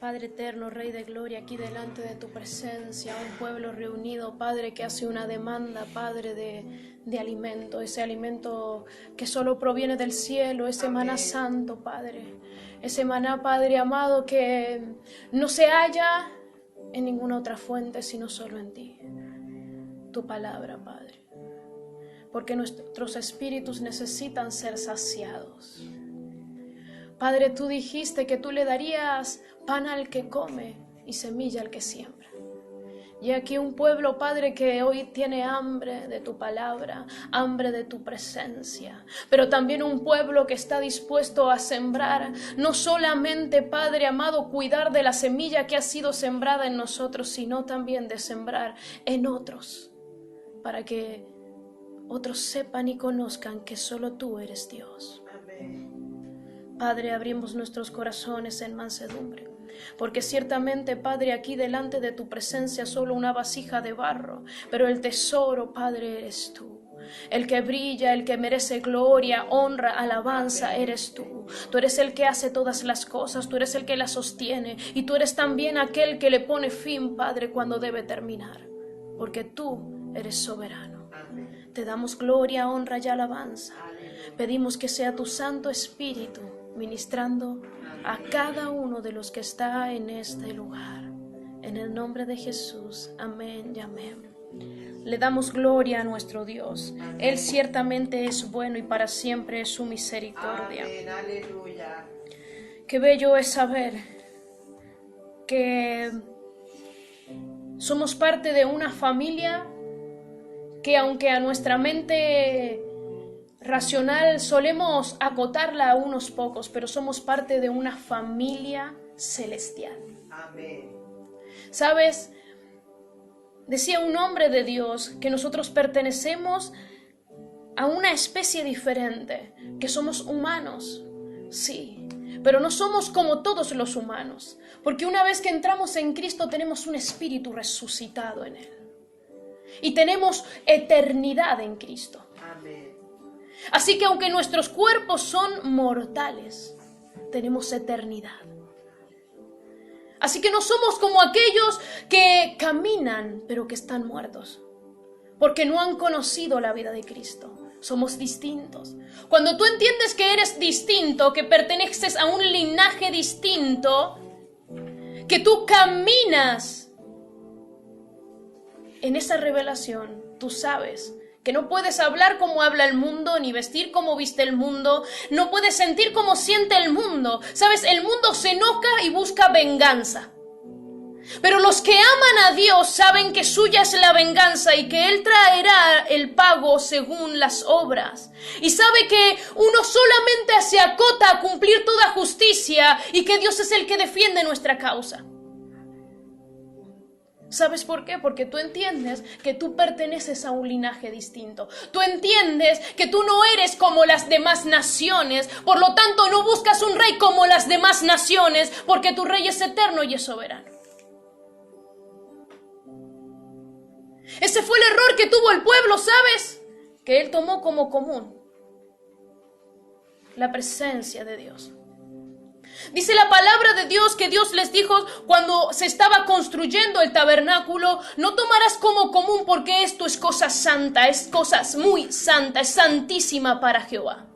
Padre eterno, Rey de gloria, aquí delante de tu presencia, un pueblo reunido, Padre, que hace una demanda, Padre, de alimento, ese alimento que solo proviene del cielo, ese maná santo, Padre, ese maná, Padre amado, que no se halla en ninguna otra fuente, sino solo en ti, tu palabra, Padre, porque nuestros espíritus necesitan ser saciados. Padre, tú dijiste que tú le darías pan al que come y semilla al que siembra. Y aquí un pueblo, Padre, que hoy tiene hambre de tu palabra, hambre de tu presencia, pero también un pueblo que está dispuesto a sembrar, no solamente, Padre amado, cuidar de la semilla que ha sido sembrada en nosotros, sino también de sembrar en otros, para que otros sepan y conozcan que solo tú eres Dios. Padre, abrimos nuestros corazones en mansedumbre, porque ciertamente, Padre, aquí delante de tu presencia solo una vasija de barro, pero el tesoro, Padre, eres tú. El que brilla, el que merece gloria, honra, alabanza, eres tú. Tú eres el que hace todas las cosas, tú eres el que las sostiene, y tú eres también aquel que le pone fin, Padre, cuando debe terminar, porque tú eres soberano. Te damos gloria, honra y alabanza. Pedimos que sea tu Santo Espíritu ministrando a cada uno de los que está en este lugar. En el nombre de Jesús, amén y amén. Le damos gloria a nuestro Dios. Él ciertamente es bueno y para siempre es su misericordia. Amén, aleluya. Qué bello es saber que somos parte de una familia que, aunque a nuestra mente racional solemos acotarla a unos pocos, pero somos parte de una familia celestial. Amén. ¿Sabes? Decía un hombre de Dios que nosotros pertenecemos a una especie diferente, que somos humanos, sí, pero no somos como todos los humanos, porque una vez que entramos en Cristo tenemos un espíritu resucitado en Él y tenemos eternidad en Cristo. Amén. Así que aunque nuestros cuerpos son mortales, tenemos eternidad. Así que no somos como aquellos que caminan, pero que están muertos, porque no han conocido la vida de Cristo. Somos distintos. Cuando tú entiendes que eres distinto, que perteneces a un linaje distinto, que tú caminas en esa revelación, tú sabes que no puedes hablar como habla el mundo, ni vestir como viste el mundo, no puedes sentir como siente el mundo. ¿Sabes? El mundo se enoja y busca venganza. Pero los que aman a Dios saben que suya es la venganza y que Él traerá el pago según las obras. Y sabe que uno solamente se acota a cumplir toda justicia y que Dios es el que defiende nuestra causa. ¿Sabes por qué? Porque tú entiendes que tú perteneces a un linaje distinto. Tú entiendes que tú no eres como las demás naciones. Por lo tanto, no buscas un rey como las demás naciones, porque tu rey es eterno y es soberano. Ese fue el error que tuvo el pueblo, ¿sabes? Que él tomó como común la presencia de Dios. Dice la palabra de Dios que Dios les dijo cuando se estaba construyendo el tabernáculo: no tomarás como común porque esto es cosa santa, es cosa muy santa, es santísima para Jehová.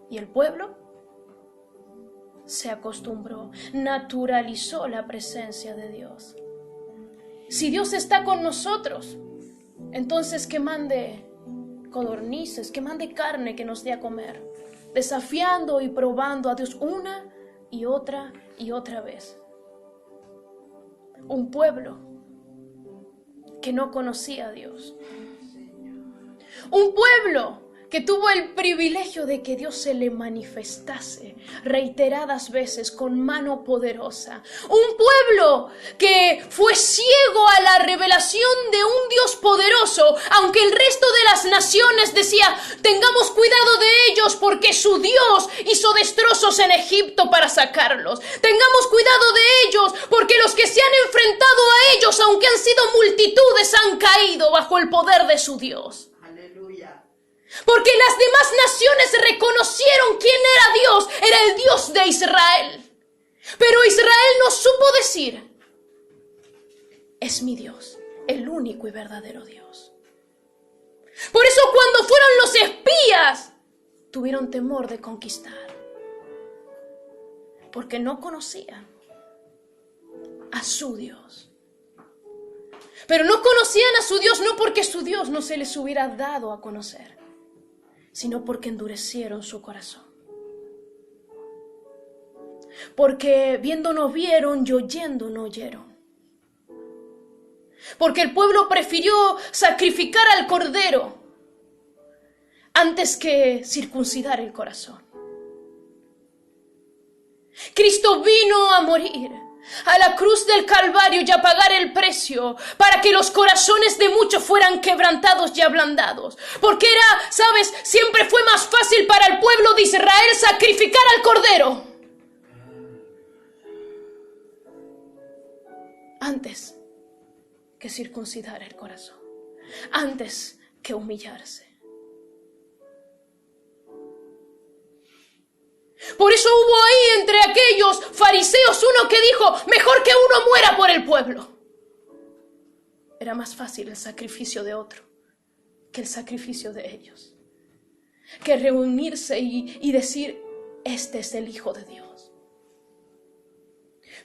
Y el pueblo se acostumbró, naturalizó la presencia de Dios. Si Dios está con nosotros, entonces que mande codornices, que mande carne que nos dé a comer, desafiando y probando a Dios una y otra vez. Un pueblo que no conocía a Dios. Un pueblo que tuvo el privilegio de que Dios se le manifestase reiteradas veces con mano poderosa. Un pueblo que fue ciego a la revelación de un Dios poderoso, aunque el resto de las naciones decía: tengamos cuidado de ellos porque su Dios hizo destrozos en Egipto para sacarlos. Tengamos cuidado de ellos porque los que se han enfrentado a ellos, aunque han sido multitudes, han caído bajo el poder de su Dios. Porque las demás naciones reconocieron quién era Dios. Era el Dios de Israel. Pero Israel no supo decir: es mi Dios, el único y verdadero Dios. Por eso cuando fueron los espías, tuvieron temor de conquistar, porque no conocían a su Dios. Pero no conocían a su Dios no porque su Dios no se les hubiera dado a conocer, sino porque endurecieron su corazón. Porque viendo no vieron y oyendo no oyeron. Porque el pueblo prefirió sacrificar al cordero antes que circuncidar el corazón. Cristo vino a morir a la cruz del Calvario y a pagar el precio para que los corazones de muchos fueran quebrantados y ablandados. Porque era, ¿sabes? Siempre fue más fácil para el pueblo de Israel sacrificar al cordero antes que circuncidar el corazón, antes que humillarse. Por eso hubo ahí entre aquellos fariseos uno que dijo: mejor que uno muera por el pueblo. Era más fácil el sacrificio de otro que el sacrificio de ellos, que reunirse y decir: este es el Hijo de Dios.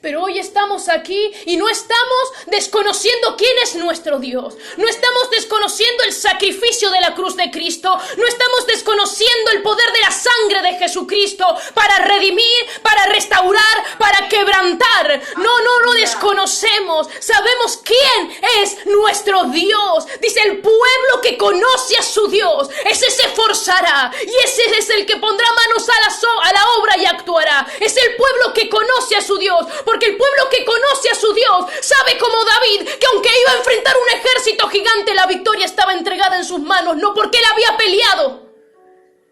Pero hoy estamos aquí y no estamos desconociendo quién es nuestro Dios. No estamos desconociendo el sacrificio de la cruz de Cristo. No estamos desconociendo el poder de la sangre de Jesucristo para redimir, para restaurar, para quebrantar. No lo desconocemos. Sabemos quién es nuestro Dios. Dice: el pueblo que conoce a su Dios, ese se esforzará. Y ese es el que pondrá manos a la obra y actuará. Es el pueblo que conoce a su Dios. Porque el pueblo que conoce a su Dios sabe, como David, que aunque iba a enfrentar un ejército gigante, la victoria estaba entregada en sus manos, no porque él había peleado,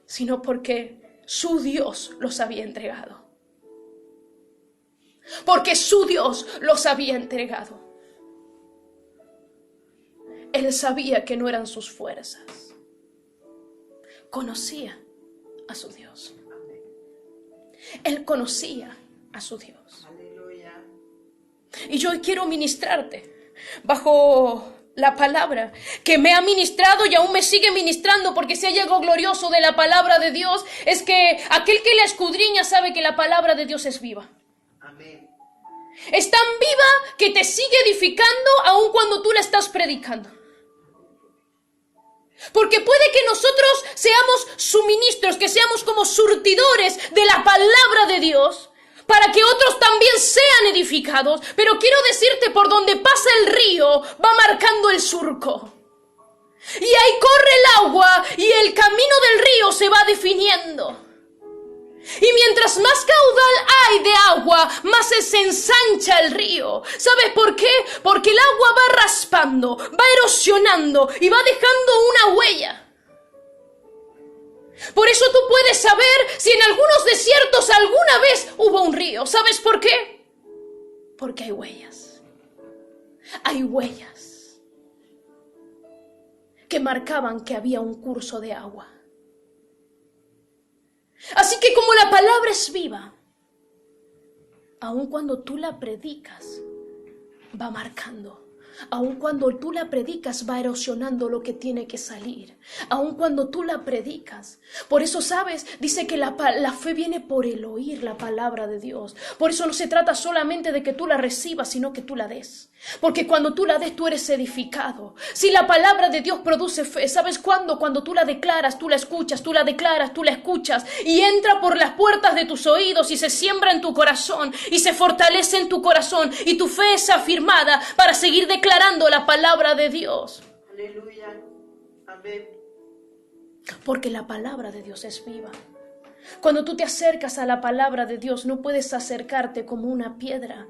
sino porque su Dios los había entregado. Porque su Dios los había entregado. Él sabía que no eran sus fuerzas. Conocía a su Dios. Él conocía a su Dios. Y yo hoy quiero ministrarte bajo la palabra que me ha ministrado y aún me sigue ministrando, porque si hay algo glorioso de la palabra de Dios es que aquel que la escudriña sabe que la palabra de Dios es viva. Amén. Es tan viva que te sigue edificando aun cuando tú la estás predicando. Porque puede que nosotros seamos suministros, que seamos como surtidores de la palabra de Dios, para que otros también sean edificados. Pero quiero decirte, por donde pasa el río, va marcando el surco. Y ahí corre el agua y el camino del río se va definiendo. Y mientras más caudal hay de agua, más se ensancha el río. ¿Sabes por qué? Porque el agua va raspando, va erosionando y va dejando una huella. Por eso tú puedes saber si en algunos desiertos alguna vez hubo un río. ¿Sabes por qué? Porque hay huellas. Hay huellas que marcaban que había un curso de agua. Así que como la palabra es viva, aun cuando tú la predicas, va marcando. Aun cuando tú la predicas, va erosionando lo que tiene que salir. Aun cuando tú la predicas. Por eso, ¿sabes? Dice que la fe viene por el oír la palabra de Dios. Por eso no se trata solamente de que tú la recibas, sino que tú la des. Porque cuando tú la des, tú eres edificado. Si la palabra de Dios produce fe, ¿sabes cuándo? Cuando tú la declaras, tú la escuchas, tú la declaras, tú la escuchas. Y entra por las puertas de tus oídos y se siembra en tu corazón. Y se fortalece en tu corazón. Y tu fe es afirmada para seguir declarando la palabra de Dios. Aleluya. Amén. Porque la palabra de Dios es viva. Cuando tú te acercas a la palabra de Dios, no puedes acercarte como una piedra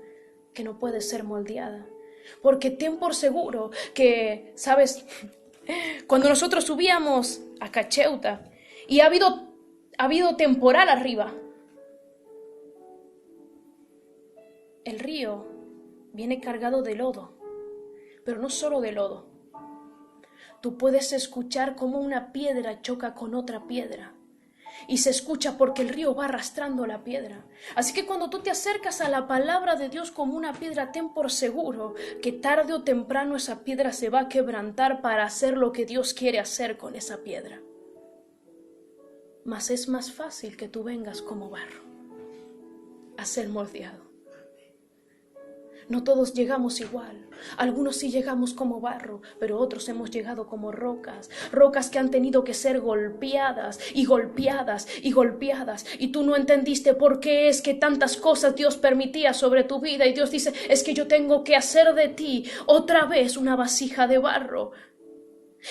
que no puede ser moldeada. Porque ten por seguro que, ¿sabes? Cuando nosotros subíamos a Cacheuta y ha habido temporal arriba, el río viene cargado de lodo, pero no solo de lodo. Tú puedes escuchar cómo una piedra choca con otra piedra Y se escucha porque el río va arrastrando la piedra. Así que cuando tú te acercas a la palabra de Dios como una piedra, ten por seguro que tarde o temprano esa piedra se va a quebrantar para hacer lo que Dios quiere hacer con esa piedra. Mas es más fácil que tú vengas como barro a ser moldeado. No todos llegamos igual. Algunos sí llegamos como barro, pero otros hemos llegado como rocas. Rocas que han tenido que ser golpeadas y golpeadas y golpeadas. Y tú no entendiste por qué es que tantas cosas Dios permitía sobre tu vida. Y Dios dice, es que yo tengo que hacer de ti otra vez una vasija de barro.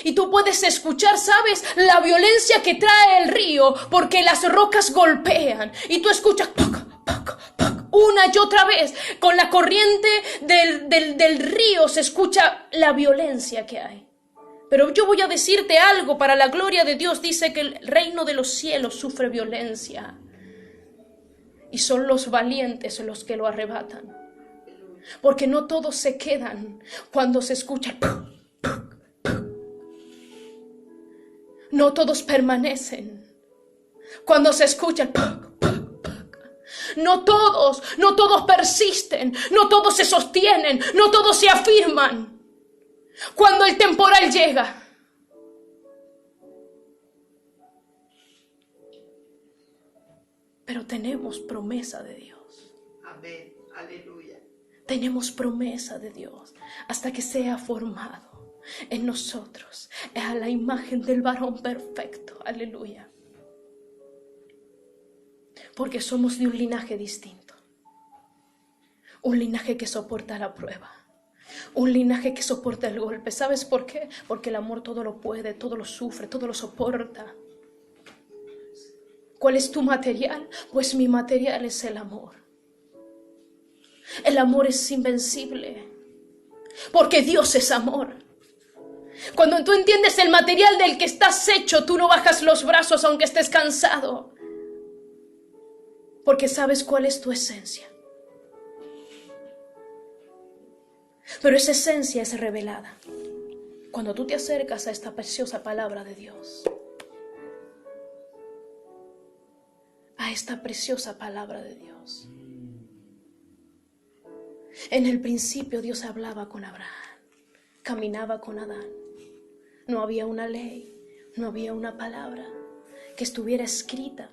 Y tú puedes escuchar, ¿sabes? La violencia que trae el río porque las rocas golpean. Y tú escuchas una y otra vez. Con la corriente del río se escucha la violencia que hay. Pero yo voy a decirte algo para la gloria de Dios. Dice que el reino de los cielos sufre violencia. Y son los valientes los que lo arrebatan. Porque no todos se quedan cuando se escucha. No todos permanecen cuando se escucha. No todos persisten, no todos se sostienen, no todos se afirman cuando el temporal llega. Pero tenemos promesa de Dios. Amén. Aleluya. Tenemos promesa de Dios hasta que sea formado en nosotros a la imagen del varón perfecto. Aleluya. Porque somos de un linaje distinto. Un linaje que soporta la prueba. Un linaje que soporta el golpe. ¿Sabes por qué? Porque el amor todo lo puede, todo lo sufre, todo lo soporta. ¿Cuál es tu material? Pues mi material es el amor. El amor es invencible. Porque Dios es amor. Cuando tú entiendes el material del que estás hecho, tú no bajas los brazos aunque estés cansado. Porque sabes cuál es tu esencia. Pero esa esencia es revelada cuando tú te acercas a esta preciosa palabra de Dios. A esta preciosa palabra de Dios. En el principio Dios hablaba con Abraham, caminaba con Adán. No había una ley, no había una palabra que estuviera escrita.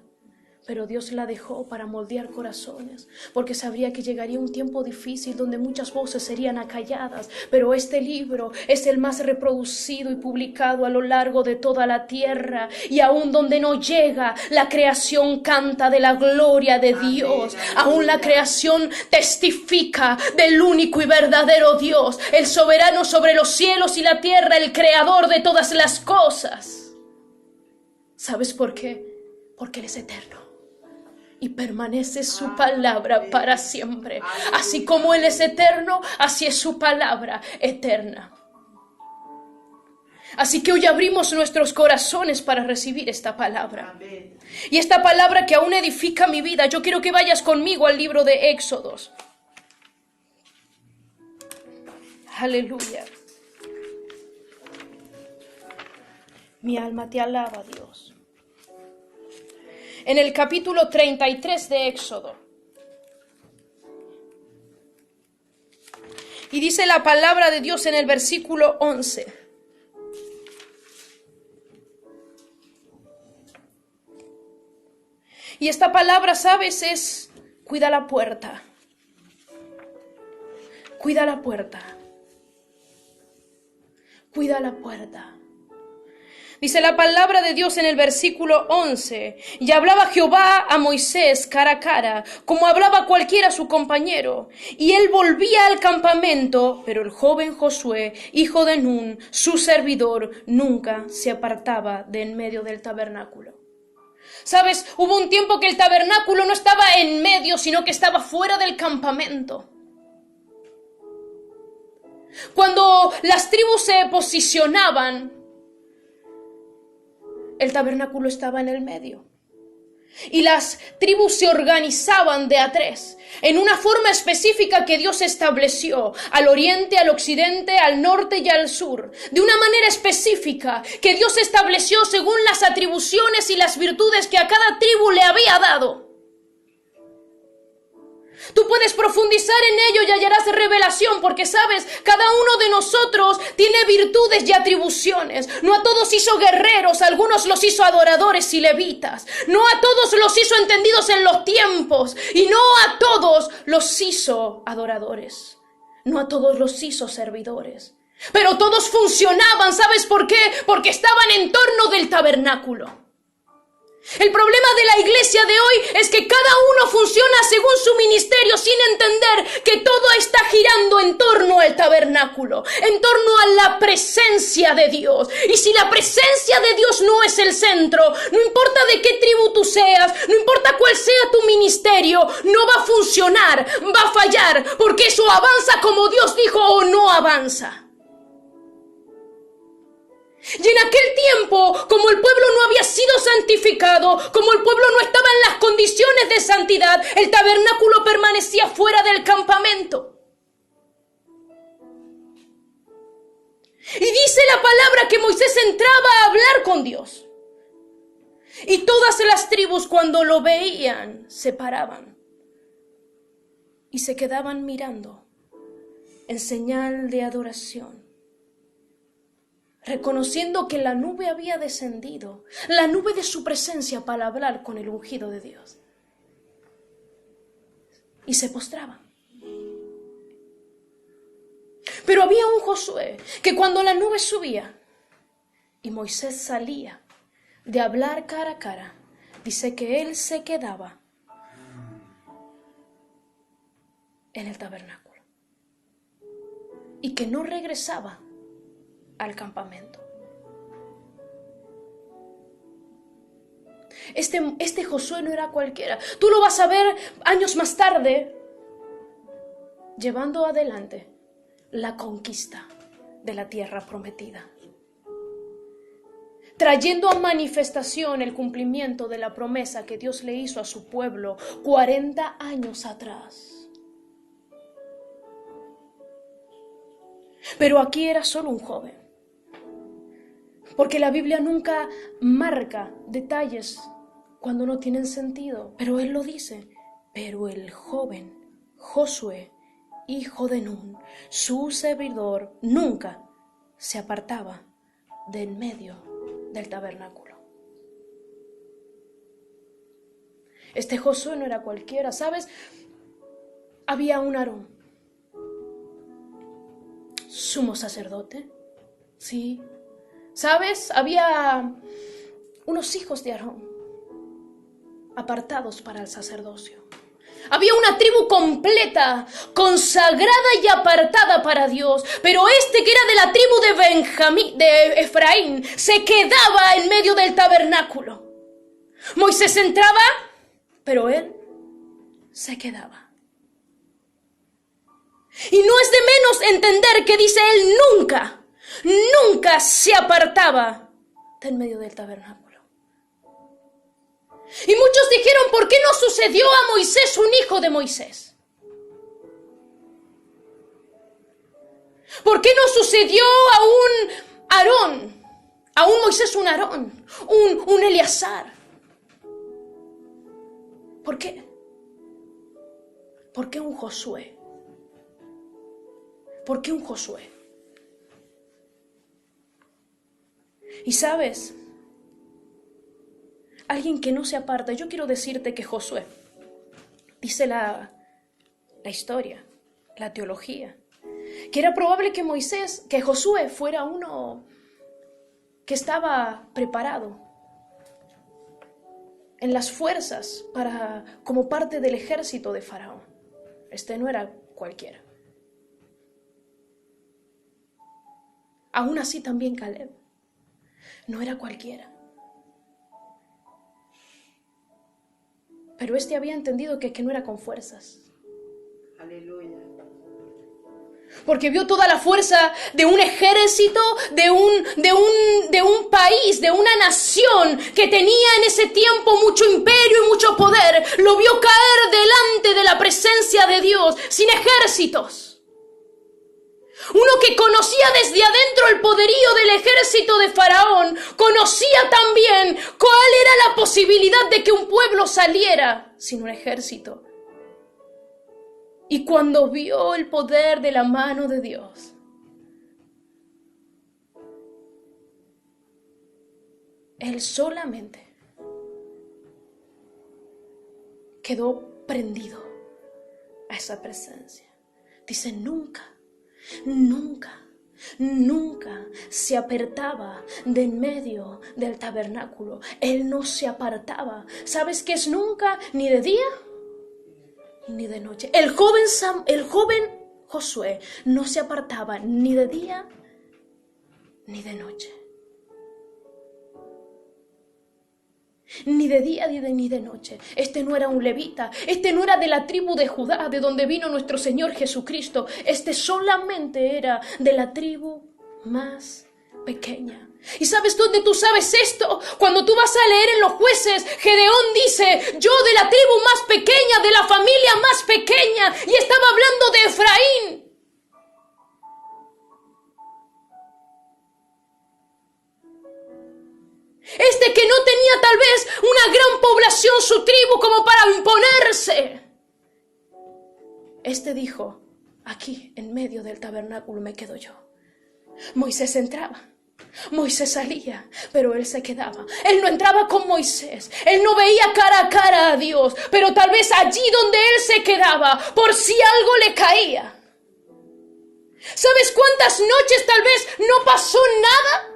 Pero Dios la dejó para moldear corazones, porque sabría que llegaría un tiempo difícil donde muchas voces serían acalladas. Pero este libro es el más reproducido y publicado a lo largo de toda la tierra. Y aún donde no llega, la creación canta de la gloria de Dios. Aún la creación testifica del único y verdadero Dios, el soberano sobre los cielos y la tierra, el creador de todas las cosas. ¿Sabes por qué? Porque Él es eterno. Y permanece su palabra para siempre. Así como Él es eterno, así es su palabra eterna. Así que hoy abrimos nuestros corazones para recibir esta palabra. Y esta palabra que aún edifica mi vida. Yo quiero que vayas conmigo al libro de Éxodos. Aleluya. Mi alma te alaba, Dios. En el capítulo 33 de Éxodo. Y dice la palabra de Dios en el versículo 11. Y esta palabra, ¿sabes? Es cuida la puerta. Cuida la puerta. Cuida la puerta. Dice la palabra de Dios en el versículo 11, y hablaba Jehová a Moisés cara a cara, como hablaba cualquiera a su compañero, y él volvía al campamento, pero el joven Josué, hijo de Nun, su servidor, nunca se apartaba de en medio del tabernáculo. ¿Sabes? Hubo un tiempo que el tabernáculo no estaba en medio, sino que estaba fuera del campamento. Cuando las tribus se posicionaban, el tabernáculo estaba en el medio. Y las tribus se organizaban de a tres, en una forma específica que Dios estableció, al oriente, al occidente, al norte y al sur, de una manera específica que Dios estableció según las atribuciones y las virtudes que a cada tribu le había dado. Tú puedes profundizar en ello y hallarás revelación, porque sabes, cada uno de nosotros tiene virtudes y atribuciones. No a todos hizo guerreros, a algunos los hizo adoradores y levitas. No a todos los hizo entendidos en los tiempos, y no a todos los hizo adoradores. No a todos los hizo servidores. Pero todos funcionaban, ¿sabes por qué? Porque estaban en torno del tabernáculo. El problema de la iglesia de hoy es que cada uno funciona según su ministerio sin entender que todo está girando en torno al tabernáculo, en torno a la presencia de Dios. Y si la presencia de Dios no es el centro, no importa de qué tribu tú seas, no importa cuál sea tu ministerio, no va a funcionar, va a fallar, porque eso avanza como Dios dijo o no avanza. Y en aquel tiempo, como el pueblo no había sido santificado, como el pueblo no estaba en las condiciones de santidad, el tabernáculo permanecía fuera del campamento. Y dice la palabra que Moisés entraba a hablar con Dios. Y todas las tribus, cuando lo veían, se paraban y se quedaban mirando en señal de adoración, reconociendo que la nube había descendido, la nube de su presencia para hablar con el ungido de Dios. Y se postraban. Pero había un Josué que cuando la nube subía y Moisés salía de hablar cara a cara, dice que él se quedaba en el tabernáculo y que no regresaba al campamento. Este Josué no era cualquiera. Tú lo vas a ver años más tarde, llevando adelante la conquista de la tierra prometida, trayendo a manifestación el cumplimiento de la promesa que Dios le hizo a su pueblo 40 años atrás. Pero aquí era solo un joven. Porque la Biblia nunca marca detalles cuando no tienen sentido. Pero él lo dice. Pero el joven Josué, hijo de Nun, su servidor, nunca se apartaba de en medio del tabernáculo. Este Josué no era cualquiera, ¿sabes? Había un Aarón, sumo sacerdote, sí. ¿Sabes? Había unos hijos de Aarón apartados para el sacerdocio. Había una tribu completa, consagrada y apartada para Dios. Pero este, que era de la tribu de Efraín, se quedaba en medio del tabernáculo. Moisés entraba, pero él se quedaba. Y no es de menos entender que dice él nunca se apartaba del medio del tabernáculo. Y muchos dijeron, ¿por qué no sucedió a Moisés un hijo de Moisés? ¿Por qué no sucedió a un Aarón, a un Moisés un Aarón, un Eleazar? ¿Por qué? ¿Por qué un Josué? ¿Por qué un Josué? Y sabes, alguien que no se aparta, yo quiero decirte que Josué, dice la historia, la teología, que era probable que Josué fuera uno que estaba preparado en las fuerzas como parte del ejército de Faraón. Este no era cualquiera. Aún así también Caleb no era cualquiera. Pero este había entendido que no era con fuerzas. Aleluya. Porque vio toda la fuerza de un ejército, de un país, de una nación que tenía en ese tiempo mucho imperio y mucho poder. Lo vio caer delante de la presencia de Dios, sin ejércitos. Uno que conocía desde adentro el poderío del ejército de Faraón, conocía también cuál era la posibilidad de que un pueblo saliera sin un ejército. Y cuando vio el poder de la mano de Dios, él solamente quedó prendido a esa presencia. Dice, nunca se apartaba de en medio del tabernáculo. Él no se apartaba. ¿Sabes qué es nunca? Ni de día ni de noche. El joven Josué no se apartaba ni de día ni de noche. Ni de día ni de noche. Este no era un levita. Este no era de la tribu de Judá, de donde vino nuestro Señor Jesucristo. Este solamente era de la tribu más pequeña. ¿Y sabes dónde tú sabes esto? Cuando tú vas a leer en los Jueces, Gedeón dice, yo de la tribu más pequeña, de la familia más pequeña, y estaba hablando de Efraín. Este que no tenía tal vez una gran población, su tribu, como para imponerse. Este dijo, aquí en medio del tabernáculo me quedo yo. Moisés entraba, Moisés salía, pero él se quedaba. Él no entraba con Moisés, él no veía cara a cara a Dios, pero tal vez allí donde él se quedaba, por si algo le caía. ¿Sabes cuántas noches tal vez no pasó nada?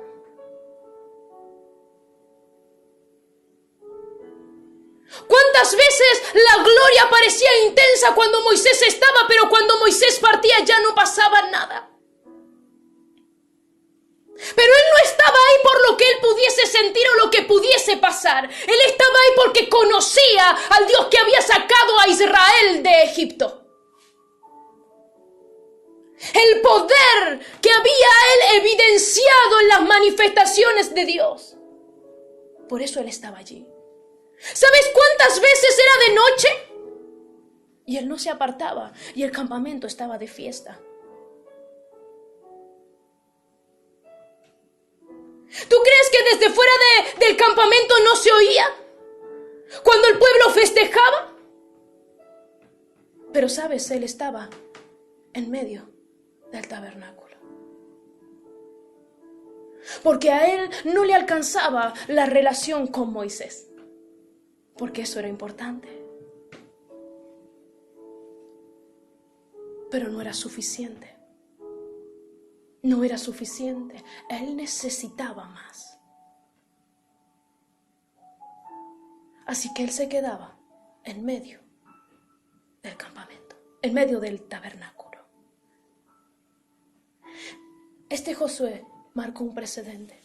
¿Cuántas veces la gloria parecía intensa cuando Moisés estaba, pero cuando Moisés partía ya no pasaba nada? Pero él no estaba ahí por lo que él pudiese sentir o lo que pudiese pasar. Él estaba ahí porque conocía al Dios que había sacado a Israel de Egipto. El poder que había él evidenciado en las manifestaciones de Dios. Por eso él estaba allí. ¿Sabes cuántas veces era de noche? Y él no se apartaba y el campamento estaba de fiesta. ¿Tú crees que desde fuera del campamento no se oía? Cuando el pueblo festejaba. Pero sabes, él estaba en medio del tabernáculo. Porque a él no le alcanzaba la relación con Moisés. Porque eso era importante. Pero no era suficiente. No era suficiente. Él necesitaba más. Así que él se quedaba en medio del campamento, en medio del tabernáculo. Este Josué marcó un precedente.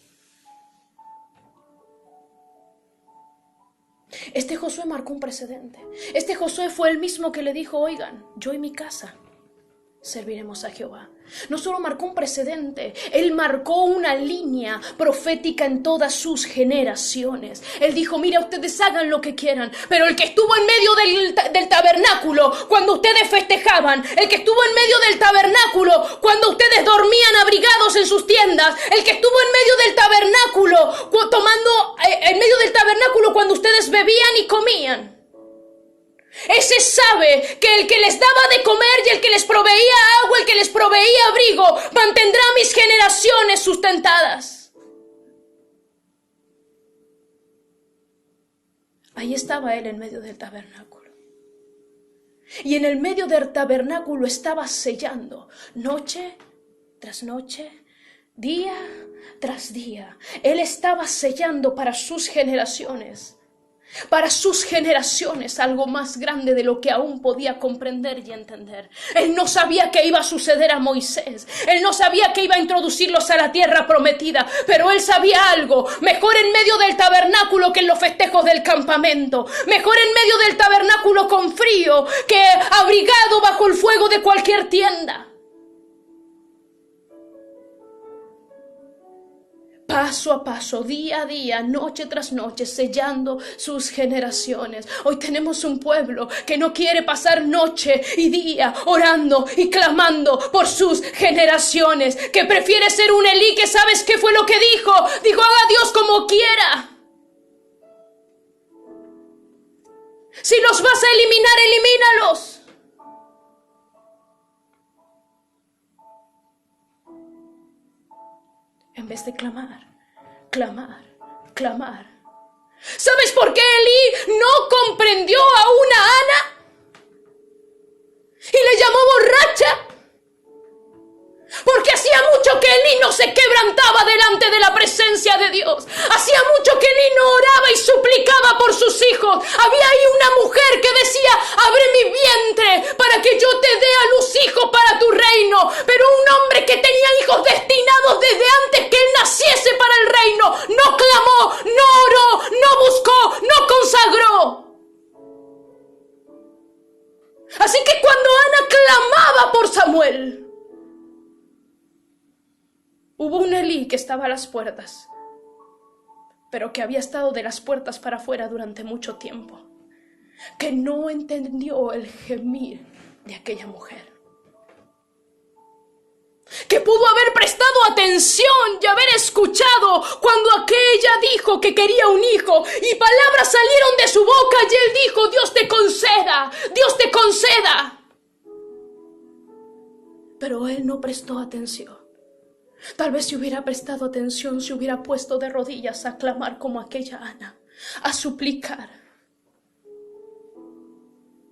Este Josué marcó un precedente. Este Josué fue el mismo que le dijo, oigan, yo y mi casa serviremos a Jehová. No solo marcó un precedente, él marcó una línea profética en todas sus generaciones. Él dijo, mira, ustedes hagan lo que quieran, pero el que estuvo en medio del tabernáculo cuando ustedes festejaban, el que estuvo en medio del tabernáculo cuando ustedes dormían abrigados en sus tiendas, el que estuvo en medio del tabernáculo en medio del tabernáculo cuando ustedes bebían y comían, ese sabe que el que les daba de comer y el que les proveía agua, el que les proveía abrigo, mantendrá mis generaciones sustentadas. Ahí estaba él en medio del tabernáculo. Y en el medio del tabernáculo estaba sellando noche tras noche, día tras día. Él estaba sellando para sus generaciones. Para sus generaciones algo más grande de lo que aún podía comprender y entender. Él no sabía qué iba a suceder a Moisés. Él no sabía que iba a introducirlos a la tierra prometida. Pero él sabía algo. Mejor en medio del tabernáculo que en los festejos del campamento. Mejor en medio del tabernáculo con frío que abrigado bajo el fuego de cualquier tienda. paso a paso, día a día, noche tras noche, sellando sus generaciones. Hoy tenemos un pueblo que no quiere pasar noche y día orando y clamando por sus generaciones, que prefiere ser un Elí que ¿sabes qué fue lo que dijo? Dijo, haga Dios como quiera. Si los vas a eliminar, elimínalos. En vez de clamar, clamar, clamar. ¿Sabes por qué Elí no comprendió a una Ana? Y le llamó borracha. Porque hacía mucho que Elí no se quebrantaba delante de la presencia de Dios. Hacía mucho que Elí no oraba y suplicaba por sus hijos. Había ahí una mujer que decía, abre mi vientre para que yo te dé a luz hijos para tu reino. Pero un hombre que tenía hijos destinados desde antes que él naciese para el reino, no clamó, no oró, no buscó, no consagró. Así que cuando Ana clamaba por Samuel, hubo un Elí que estaba a las puertas, pero que había estado de las puertas para afuera durante mucho tiempo, que no entendió el gemir de aquella mujer, que pudo haber prestado atención y haber escuchado cuando aquella dijo que quería un hijo y palabras salieron de su boca y él dijo, Dios te conceda, Dios te conceda. Pero él no prestó atención. Tal vez si hubiera prestado atención, se hubiera puesto de rodillas a clamar como aquella Ana, a suplicar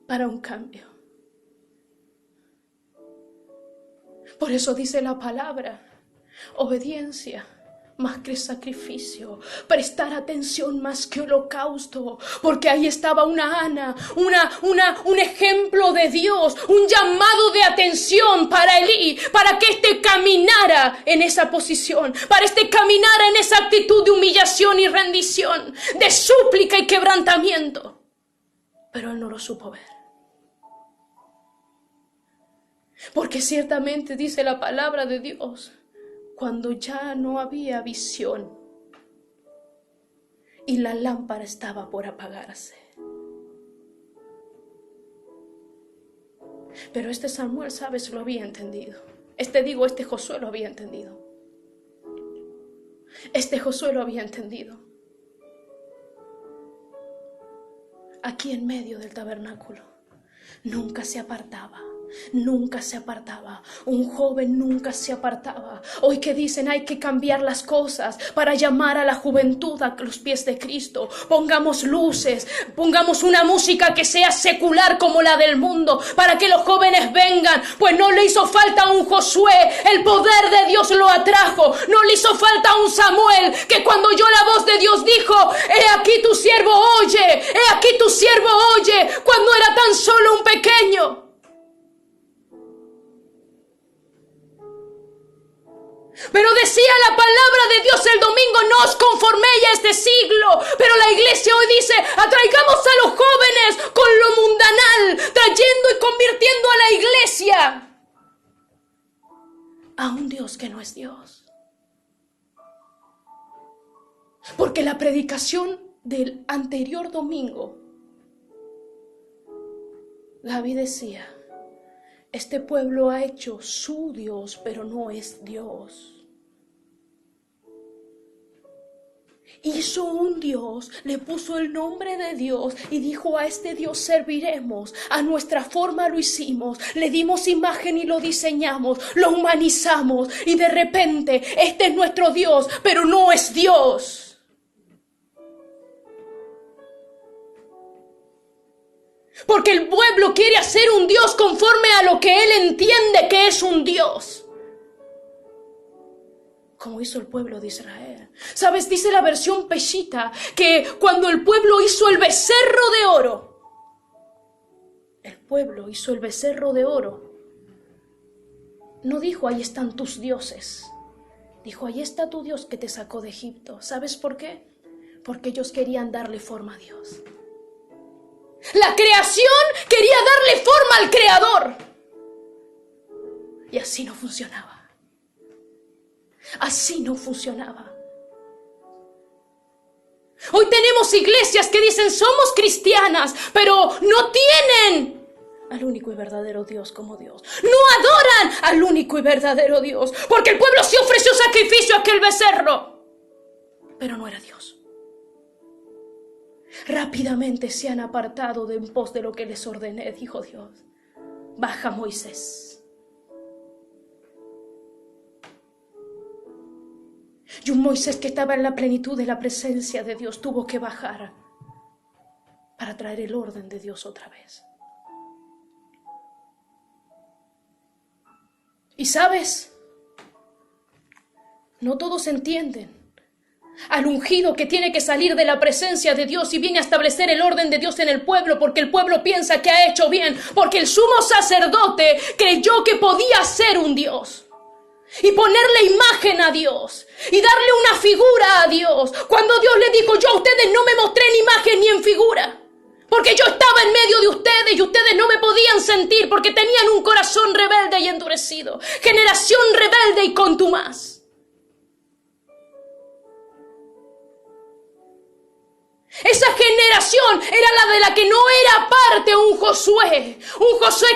para un cambio. Por eso dice la palabra, obediencia más que sacrificio, prestar atención más que holocausto, porque ahí estaba una Ana, un ejemplo de Dios, un llamado de atención para Elí, para que éste caminara en esa posición, para éste caminara en esa actitud de humillación y rendición, de súplica y quebrantamiento. Pero él no lo supo ver. Porque ciertamente dice la palabra de Dios, cuando ya no había visión y la lámpara estaba por apagarse. Pero este Samuel, ¿sabes? Lo había entendido. Este Josué lo había entendido. Este Josué lo había entendido. Aquí en medio del tabernáculo, nunca se apartaba. Nunca se apartaba, un joven nunca se apartaba. Hoy que dicen hay que cambiar las cosas para llamar a la juventud a los pies de Cristo. Pongamos luces, pongamos una música que sea secular como la del mundo para que los jóvenes vengan. Pues no le hizo falta a un Josué, el poder de Dios lo atrajo. No le hizo falta a un Samuel que cuando oyó la voz de Dios dijo, he aquí tu siervo oye, he aquí tu siervo oye, cuando era tan solo un pequeño. Pero decía la palabra de Dios el domingo, no os conforméis a este siglo. Pero la iglesia hoy dice, atraigamos a los jóvenes con lo mundanal, trayendo y convirtiendo a la iglesia a un Dios que no es Dios. Porque la predicación del anterior domingo, Gaby decía, este pueblo ha hecho su Dios, pero no es Dios. Hizo un Dios, le puso el nombre de Dios y dijo, a este Dios serviremos, a nuestra forma lo hicimos, le dimos imagen y lo diseñamos, lo humanizamos y de repente este es nuestro Dios, pero no es Dios. Porque el pueblo quiere hacer un Dios conforme a lo que él entiende que es un Dios. Como hizo el pueblo de Israel. ¿Sabes? Dice la versión Peshita que cuando el pueblo hizo el becerro de oro, el pueblo hizo el becerro de oro, no dijo, ahí están tus dioses. Dijo, ahí está tu Dios que te sacó de Egipto. ¿Sabes por qué? Porque ellos querían darle forma a Dios. La creación quería darle forma al Creador. Y así no funcionaba. Así no funcionaba. Hoy tenemos iglesias que dicen somos cristianas, pero no tienen al único y verdadero Dios como Dios. No adoran al único y verdadero Dios, porque el pueblo sí ofreció sacrificio a aquel becerro, pero no era Dios. Rápidamente se han apartado de en pos de lo que les ordené, dijo Dios. Baja Moisés. Y un Moisés que estaba en la plenitud de la presencia de Dios tuvo que bajar para traer el orden de Dios otra vez. Y sabes, no todos entienden al ungido que tiene que salir de la presencia de Dios y viene a establecer el orden de Dios en el pueblo, porque el pueblo piensa que ha hecho bien, porque el sumo sacerdote creyó que podía ser un Dios y ponerle imagen a Dios y darle una figura a Dios, cuando Dios le dijo: yo a ustedes no me mostré en imagen ni en figura, porque yo estaba en medio de ustedes y ustedes no me podían sentir porque tenían un corazón rebelde y endurecido, generación rebelde y contumaz. Esa generación era la de la que no era parte un Josué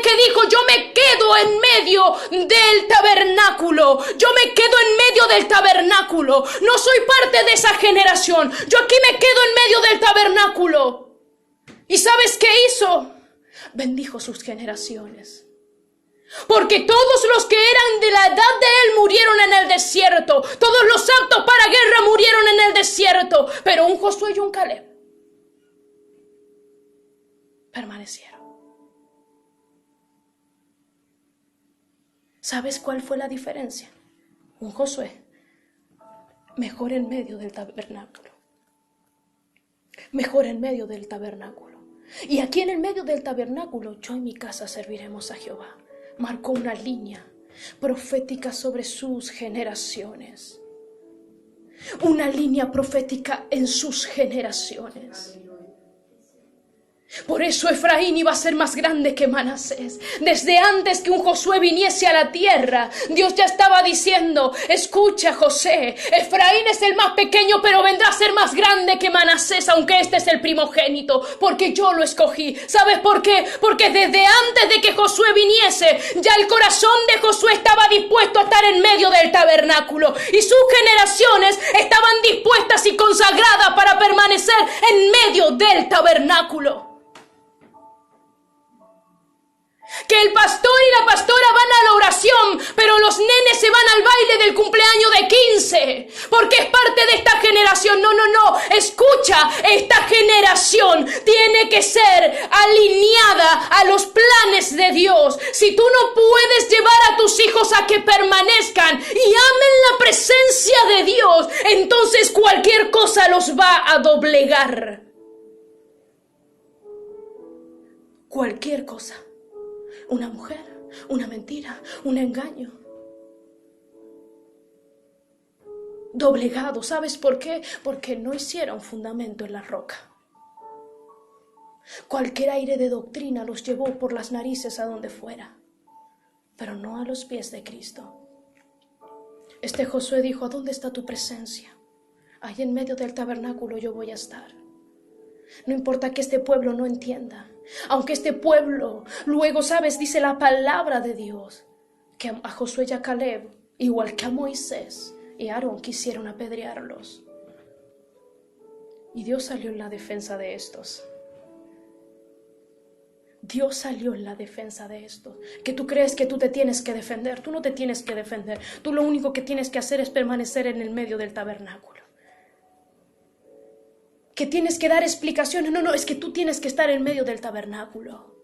que dijo: yo me quedo en medio del tabernáculo, yo me quedo en medio del tabernáculo, no soy parte de esa generación, yo aquí me quedo en medio del tabernáculo. ¿Y sabes qué hizo? Bendijo sus generaciones. Porque todos los que eran de la edad de él murieron en el desierto, todos los aptos para guerra murieron en el desierto, pero un Josué y un Caleb permanecieron. ¿Sabes cuál fue la diferencia? Un Josué mejor en medio del tabernáculo, mejor en medio del tabernáculo. Y aquí en el medio del tabernáculo, yo y mi casa serviremos a Jehová. Marcó una línea profética sobre sus generaciones. Una línea profética en sus generaciones. Por eso Efraín iba a ser más grande que Manasés. Desde antes que un Josué viniese a la tierra, Dios ya estaba diciendo: escucha, José, Efraín es el más pequeño, pero vendrá a ser más grande que Manasés, aunque este es el primogénito, porque yo lo escogí. ¿Sabes por qué? Porque desde antes de que Josué viniese, ya el corazón de Josué estaba dispuesto a estar en medio del tabernáculo, y sus generaciones estaban dispuestas y consagradas para permanecer en medio del tabernáculo. Que el pastor y la pastora van a la oración, pero los nenes se van al baile del cumpleaños de 15, porque es parte de esta generación. No, escucha, esta generación tiene que ser alineada a los planes de Dios. Si tú no puedes llevar a tus hijos a que permanezcan y amen la presencia de Dios, entonces cualquier cosa los va a doblegar. Cualquier cosa. Una mujer, una mentira, un engaño. Doblegado, ¿sabes por qué? Porque no hicieron fundamento en la roca. Cualquier aire de doctrina los llevó por las narices a donde fuera, pero no a los pies de Cristo. Este Josué dijo: ¿a dónde está tu presencia? Ahí en medio del tabernáculo yo voy a estar. No importa que este pueblo no entienda. Aunque este pueblo, luego, ¿sabes? Dice la palabra de Dios que a Josué y a Caleb, igual que a Moisés y a Aarón, quisieron apedrearlos. Y Dios salió en la defensa de estos. Dios salió en la defensa de estos. Que tú crees que tú te tienes que defender. Tú no te tienes que defender. Tú lo único que tienes que hacer es permanecer en el medio del tabernáculo. Que tienes que dar explicaciones. No, es que tú tienes que estar en medio del tabernáculo.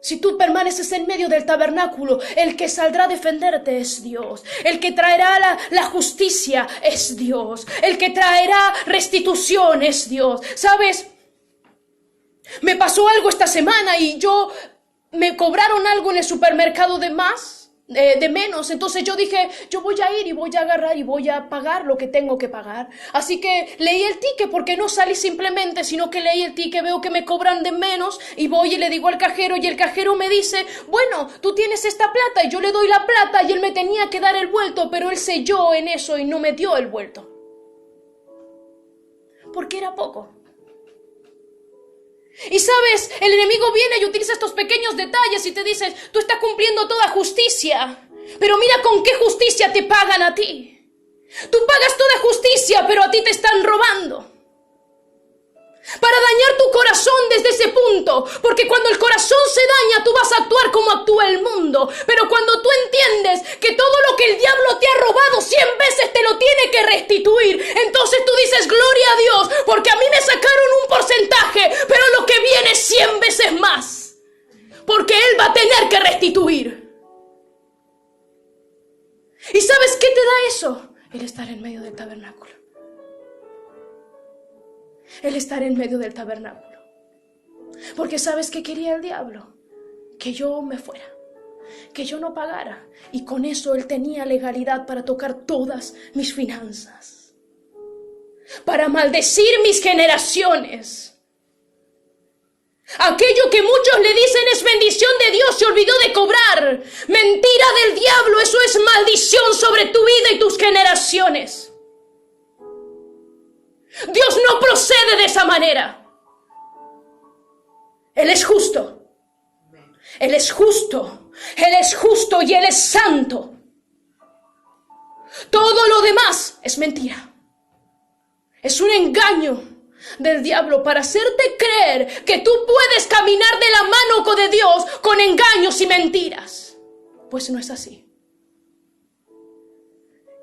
Si tú permaneces en medio del tabernáculo, el que saldrá a defenderte es Dios. El que traerá la justicia es Dios. El que traerá restitución es Dios. ¿Sabes? Me pasó algo esta semana y me cobraron algo en el supermercado de menos, entonces yo dije, yo voy a ir y voy a agarrar y voy a pagar lo que tengo que pagar. Así que leí el ticket, porque no salí simplemente, sino que leí el ticket, veo que me cobran de menos y voy y le digo al cajero, y el cajero me dice: bueno, tú tienes esta plata, y yo le doy la plata, y él me tenía que dar el vuelto, pero él selló en eso y no me dio el vuelto. porque era poco. Y sabes, el enemigo viene y utiliza estos pequeños detalles y te dice, tú estás cumpliendo toda justicia, pero mira con qué justicia te pagan a ti. Tú pagas toda justicia, pero a ti te están robando. Para dañar tu corazón desde ese punto, porque cuando el corazón se daña, tú vas a actuar como actúa el mundo. Pero cuando tú entiendes que todo lo que el diablo te ha robado 100 veces te lo tiene que restituir, entonces tú dices, gloria a Dios, porque a mí me sacaron un porcentaje, pero lo que viene 100 veces más, porque Él va a tener que restituir. ¿Y sabes qué te da eso? El estar en medio del tabernáculo. El estar en medio del tabernáculo. Porque ¿sabes qué quería el diablo? Que yo me fuera, que yo no pagara. Y con eso él tenía legalidad para tocar todas mis finanzas, para maldecir mis generaciones. Aquello que muchos le dicen es bendición de Dios, se olvidó de cobrar. Mentira del diablo, eso es maldición sobre tu vida y tus generaciones. Dios no procede de esa manera. Él es justo. Él es justo. Él es justo y Él es santo. Todo lo demás es mentira. Es un engaño del diablo para hacerte creer que tú puedes caminar de la mano de Dios con engaños y mentiras. Pues no es así.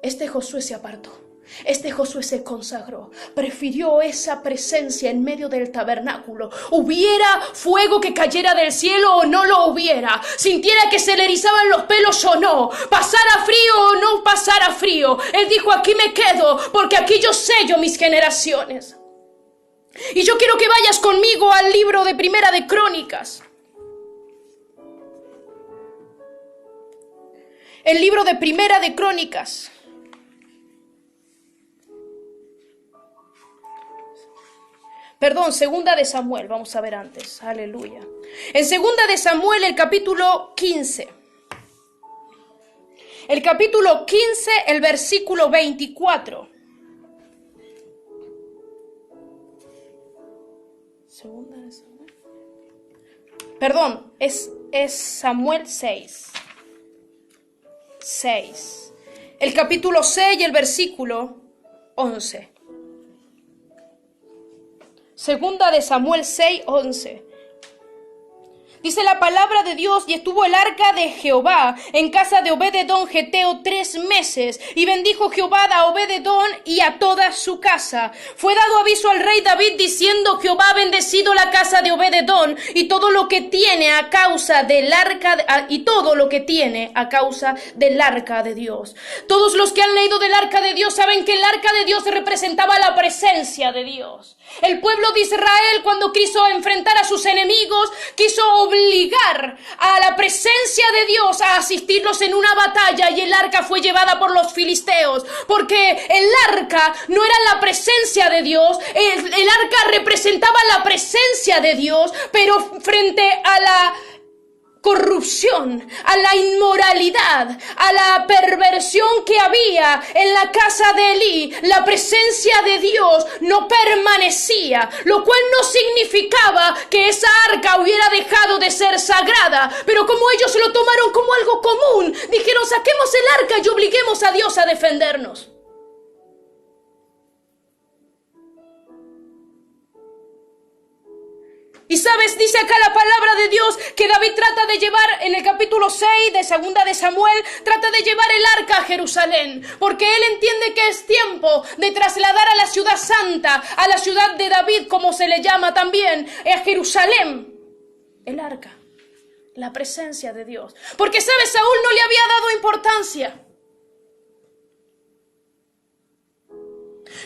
Este Josué se apartó. Este Josué se consagró, prefirió esa presencia en medio del tabernáculo. Hubiera fuego que cayera del cielo o no lo hubiera, sintiera que se le erizaban los pelos o no, pasara frío o no pasara frío. Él dijo, aquí me quedo, porque aquí yo sello mis generaciones. Y yo quiero que vayas conmigo al libro de Primera de Crónicas. El libro de Primera de Crónicas. Perdón, Segunda de Samuel, vamos a ver antes, aleluya. En Segunda de Samuel, el capítulo 15. El capítulo 15, el versículo 24. Segunda de Samuel. Perdón, es Samuel 6. 6. El capítulo 6 y el versículo 11. Segunda de Samuel 6, 11. Dice la palabra de Dios, y estuvo el arca de Jehová en casa de Obed-edom geteo 3 meses, y bendijo Jehová a Obed-edom y a toda su casa. Fue dado aviso al rey David diciendo, Jehová ha bendecido la casa de Obed-edom y todo lo que tiene a causa del arca del arca de Dios. Todos los que han leído del arca de Dios saben que el arca de Dios representaba la presencia de Dios. El pueblo de Israel, cuando quiso enfrentar a sus enemigos, quiso obligar a la presencia de Dios a asistirlos en una batalla, y el arca fue llevada por los filisteos, porque el arca no era la presencia de Dios, el arca representaba la presencia de Dios, pero frente a la corrupción, a la inmoralidad, a la perversión que había en la casa de Elí, la presencia de Dios no permanecía, lo cual no significaba que esa arca hubiera dejado de ser sagrada, pero como ellos lo tomaron como algo común, dijeron, saquemos el arca y obliguemos a Dios a defendernos. Y sabes, dice acá la palabra de Dios que David trata de llevar, en el capítulo 6 de Segunda de Samuel, trata de llevar el arca a Jerusalén, porque él entiende que es tiempo de trasladar a la ciudad santa, a la ciudad de David, como se le llama también, a Jerusalén, el arca, la presencia de Dios. Porque sabes, Saúl no le había dado importancia.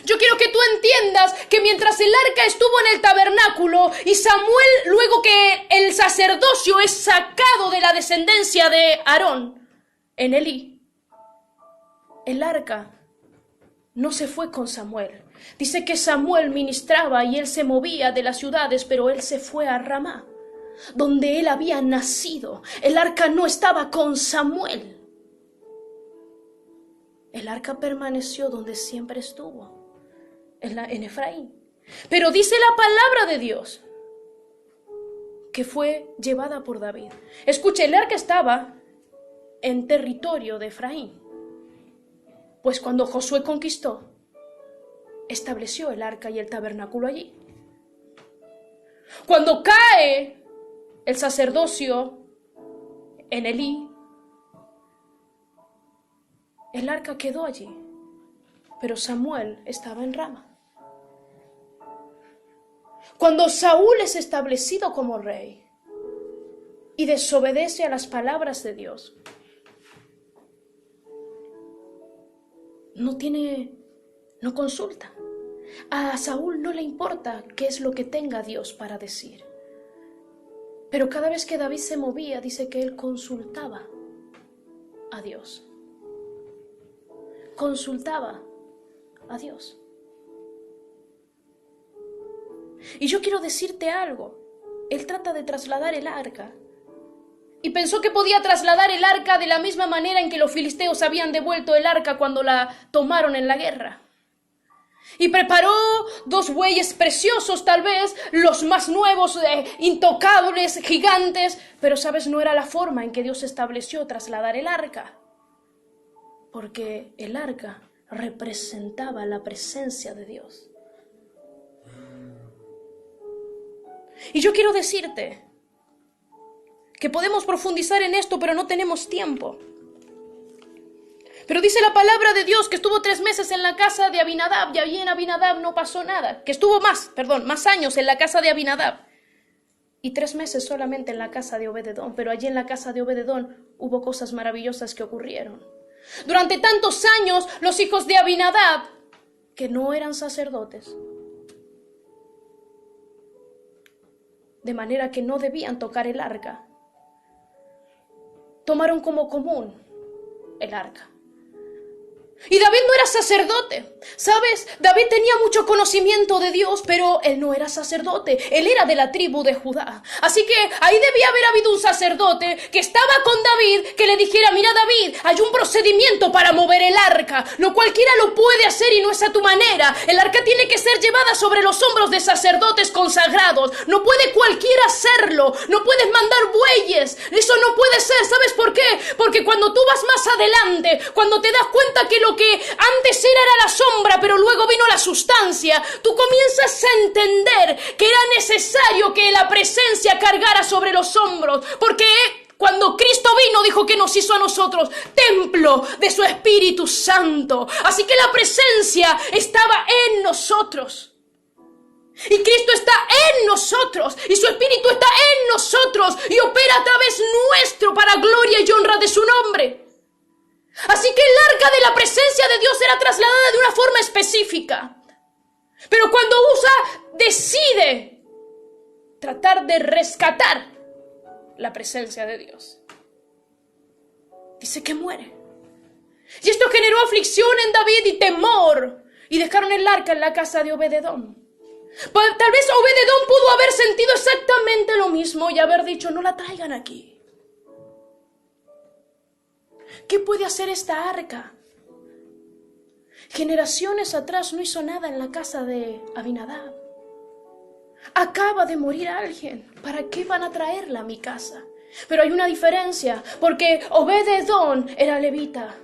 Yo quiero que tú entiendas que mientras el arca estuvo en el tabernáculo y Samuel, luego que el sacerdocio es sacado de la descendencia de Aarón en Elí, el arca no se fue con Samuel. Dice que Samuel ministraba y él se movía de las ciudades, pero él se fue a Ramá, donde él había nacido. El arca no estaba con Samuel. El arca permaneció donde siempre estuvo, en Efraín. Pero dice la palabra de Dios que fue llevada por David. Escuche, el arca estaba en territorio de Efraín. Pues cuando Josué conquistó, estableció el arca y el tabernáculo allí. Cuando cae el sacerdocio en Elí, el arca quedó allí, pero Samuel estaba en Rama. Cuando Saúl es establecido como rey y desobedece a las palabras de Dios, no consulta. A Saúl no le importa qué es lo que tenga Dios para decir. Pero cada vez que David se movía, dice que él consultaba a Dios. Consultaba a Dios. Y yo quiero decirte algo. Él trata de trasladar el arca. Y pensó que podía trasladar el arca de la misma manera en que los filisteos habían devuelto el arca cuando la tomaron en la guerra. Y preparó 2 bueyes preciosos, tal vez, los más nuevos, intocables, gigantes. Pero, ¿sabes? No era la forma en que Dios estableció trasladar el arca. Porque el arca representaba la presencia de Dios. Y yo quiero decirte que podemos profundizar en esto, pero no tenemos tiempo. Pero dice la palabra de Dios que estuvo 3 meses en la casa de Abinadab, y allí en Abinadab no pasó nada. Que estuvo más años en la casa de Abinadab. Y 3 meses solamente en la casa de Obed-edom. Pero allí en la casa de Obed-edom hubo cosas maravillosas que ocurrieron. Durante tantos años, los hijos de Abinadab, que no eran sacerdotes, de manera que no debían tocar el arca, tomaron como común el arca. Y David no era sacerdote, ¿sabes? David tenía mucho conocimiento de Dios, pero él no era sacerdote, él era de la tribu de Judá. Así que ahí debía haber habido un sacerdote que estaba con David, que le dijera: mira, David, hay un procedimiento para mover el arca, no cualquiera lo puede hacer y no es a tu manera. El arca tiene que ser llevada sobre los hombros de sacerdotes consagrados, no puede cualquiera hacerlo, no puedes mandar bueyes, eso no puede ser. ¿Sabes por qué? Porque cuando tú vas más adelante, cuando te das cuenta que lo que antes era la sombra, pero luego vino la sustancia, tú comienzas a entender que era necesario que la presencia cargara sobre los hombros, porque cuando Cristo vino, dijo que nos hizo a nosotros templo de su Espíritu Santo. Así que la presencia estaba en nosotros. Y Cristo está en nosotros, y su Espíritu está en nosotros, y opera a través nuestro para gloria y honra de su nombre. Así que el arca de la presencia de Dios era trasladada de una forma específica. Pero cuando Usa decide tratar de rescatar la presencia de Dios, dice que muere. Y esto generó aflicción en David y temor, y dejaron el arca en la casa de Obed-edom. Tal vez Obed-edom pudo haber sentido exactamente lo mismo y haber dicho: no la traigan aquí. ¿Qué puede hacer esta arca? Generaciones atrás no hizo nada en la casa de Abinadab. Acaba de morir alguien. ¿Para qué van a traerla a mi casa? Pero hay una diferencia, porque Obed-edom era levita.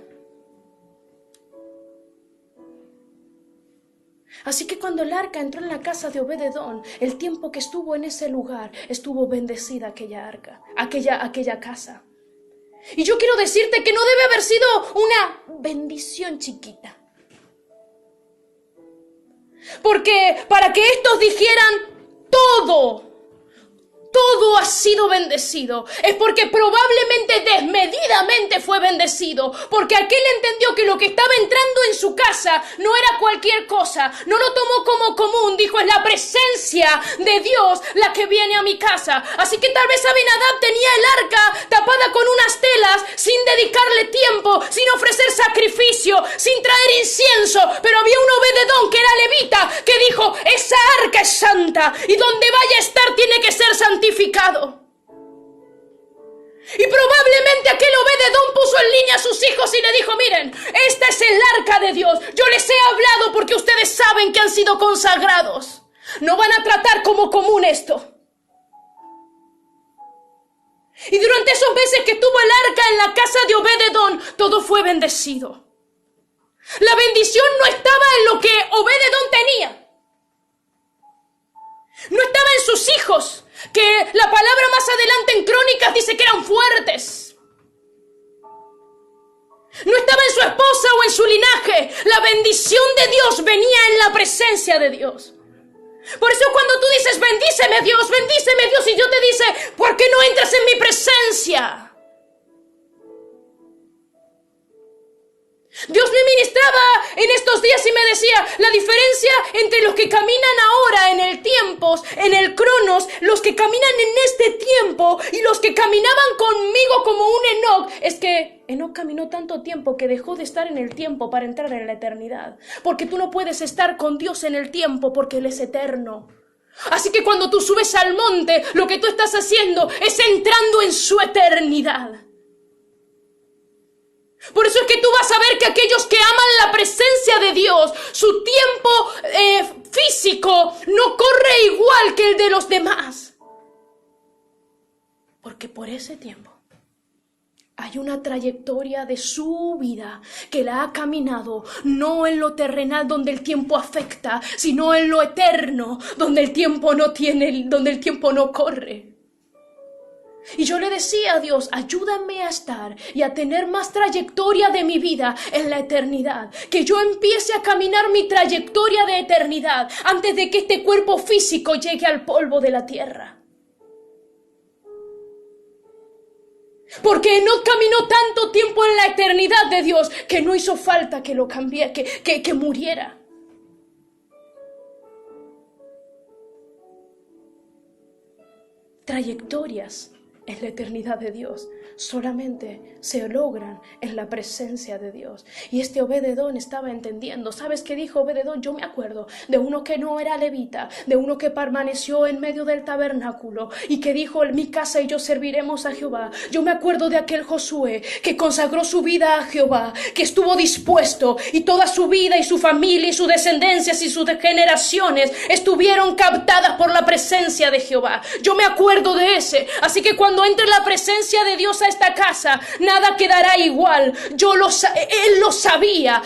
Así que cuando el arca entró en la casa de Obed-edom, el tiempo que estuvo en ese lugar, estuvo bendecida aquella arca, aquella casa. Y yo quiero decirte que no debe haber sido una bendición chiquita. Porque para que estos dijeran todo ha sido bendecido, es porque probablemente desmedidamente fue bendecido, porque aquel entendió que lo que estaba entrando en su casa no era cualquier cosa, no lo tomó como común, dijo: es la presencia de Dios la que viene a mi casa. Así que tal vez Abinadab tenía el arca tapada con unas telas, sin dedicarle tiempo, sin ofrecer sacrificio, sin traer incienso, pero había un Obed-edom que era levita, que dijo: esa arca es santa, y donde vaya a estar tiene que ser santificado. Y probablemente aquel Obed-edom puso en línea a sus hijos y le dijo: miren, esta es el arca de Dios, yo les he hablado porque ustedes saben que han sido consagrados. No van a tratar como común esto. Y durante esos meses que estuvo el arca en la casa de Obed-edom, todo fue bendecido. La bendición no estaba en lo que Obed-edom tenía. No estaba en sus hijos, que la palabra más adelante en Crónicas dice que eran fuertes. No estaba en su esposa o en su linaje. La bendición de Dios venía en la presencia de Dios. Por eso cuando tú dices, bendíceme Dios, y Dios te dice, ¿por qué no entras en mi presencia? Dios me ministraba en estos días y me decía, la diferencia entre los que caminan ahora en el tiempo, en el cronos, los que caminan en este tiempo y los que caminaban conmigo como un Enoc, es que Enoc caminó tanto tiempo que dejó de estar en el tiempo para entrar en la eternidad. Porque tú no puedes estar con Dios en el tiempo porque Él es eterno. Así que cuando tú subes al monte, lo que tú estás haciendo es entrando en su eternidad. Por eso es que tú vas a ver que aquellos que aman la presencia de Dios, su tiempo físico no corre igual que el de los demás. Porque por ese tiempo hay una trayectoria de su vida que la ha caminado no en lo terrenal donde el tiempo afecta, sino en lo eterno donde el tiempo donde el tiempo no corre. Y yo le decía a Dios, ayúdame a estar y a tener más trayectoria de mi vida en la eternidad. Que yo empiece a caminar mi trayectoria de eternidad antes de que este cuerpo físico llegue al polvo de la tierra. Porque no caminó tanto tiempo en la eternidad de Dios que no hizo falta que lo cambiara, que muriera. Trayectorias en la eternidad de Dios solamente se logran en la presencia de Dios. Y este Obed-edom estaba entendiendo. ¿Sabes qué dijo Obed-edom? Yo me acuerdo de uno que no era levita, de uno que permaneció en medio del tabernáculo y que dijo, mi casa y yo serviremos a Jehová. Yo me acuerdo de aquel Josué que consagró su vida a Jehová, que estuvo dispuesto y toda su vida y su familia y sus descendencias y sus generaciones estuvieron captadas por la presencia de Jehová. Yo me acuerdo de ese. Así que cuando entre la presencia de Dios a esta casa, nada quedará igual. Él lo sabía,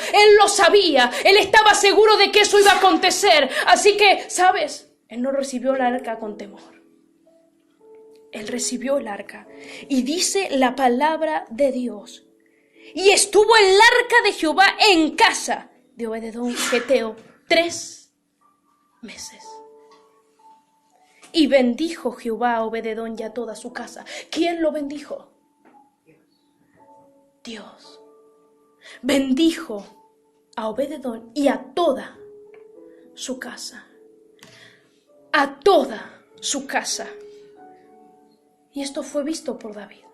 él estaba seguro de que eso iba a acontecer. Así que, ¿sabes? Él no recibió el arca con temor. Él recibió el arca. Y dice la palabra de Dios. Y estuvo el arca de Jehová en casa de Obed-edom geteo 3 meses. Y bendijo Jehová a Obed-edom y a toda su casa. ¿Quién lo bendijo? Dios. Bendijo a Obed-edom y a toda su casa. A toda su casa. Y esto fue visto por David.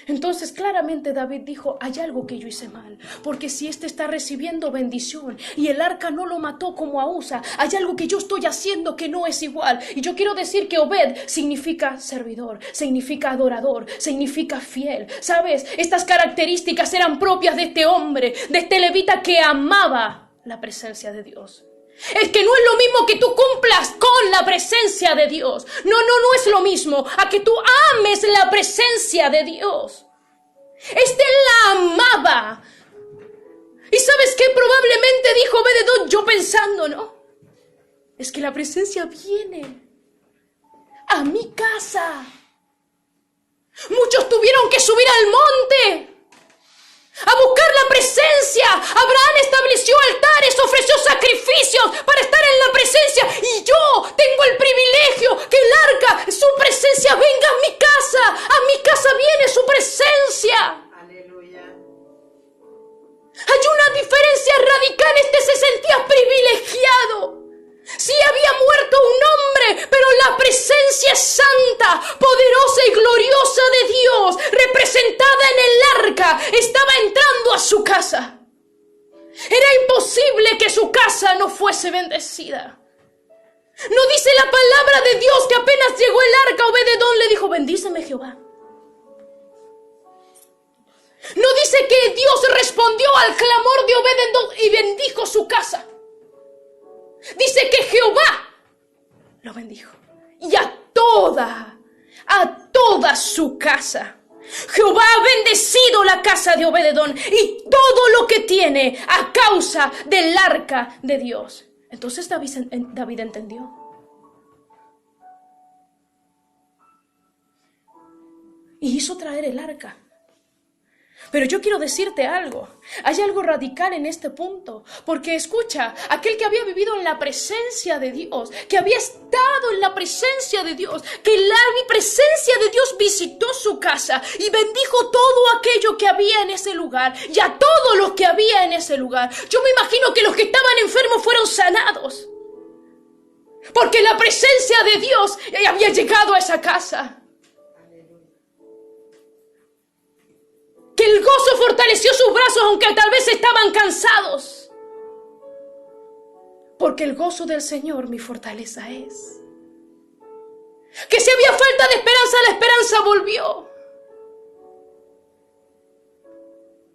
Entonces claramente David dijo, hay algo que yo hice mal, porque si este está recibiendo bendición y el arca no lo mató como a Usa, hay algo que yo estoy haciendo que no es igual. Y yo quiero decir que Obed significa servidor, significa adorador, significa fiel. ¿Sabes? Estas características eran propias de este hombre, de este levita que amaba la presencia de Dios. Es que no es lo mismo que tú cumplas con la presencia de Dios. No es lo mismo a que tú ames la presencia de Dios. Este la amaba. ¿Y sabes qué? Probablemente dijo Obed-edom, yo pensando, ¿no? Es que la presencia viene a mi casa. Muchos tuvieron que subir al monte a buscar la presencia. Abraham estableció altares, ofreció sacrificios para estar en la presencia. Y yo tengo el privilegio que el arca, su presencia venga a mi casa. A mi casa viene su presencia. Aleluya. Hay una diferencia radical. Este se sentía privilegiado. Sí había muerto un hombre, pero la presencia santa, poderosa y gloriosa de Dios, representada en el arca, estaba entrando a su casa. Era imposible que su casa no fuese bendecida. No dice la palabra de Dios que apenas llegó el arca, Obed-edom le dijo, bendíceme Jehová. No dice que Dios respondió al clamor de Obed-edom y bendijo su casa. Dice que Jehová lo bendijo. Y a toda su casa. Jehová ha bendecido la casa de Obed-edom y todo lo que tiene a causa del arca de Dios. Entonces David entendió. Y hizo traer el arca. Pero yo quiero decirte algo. Hay algo radical en este punto. Porque escucha, aquel que había vivido en la presencia de Dios, que había estado en la presencia de Dios, que la presencia de Dios visitó su casa y bendijo todo aquello que había en ese lugar y a todo lo que había en ese lugar. Yo me imagino que los que estaban enfermos fueron sanados. Porque la presencia de Dios había llegado a esa casa. Que el gozo fortaleció sus brazos aunque tal vez estaban cansados. Porque el gozo del Señor mi fortaleza es. Que si había falta de esperanza, la esperanza volvió.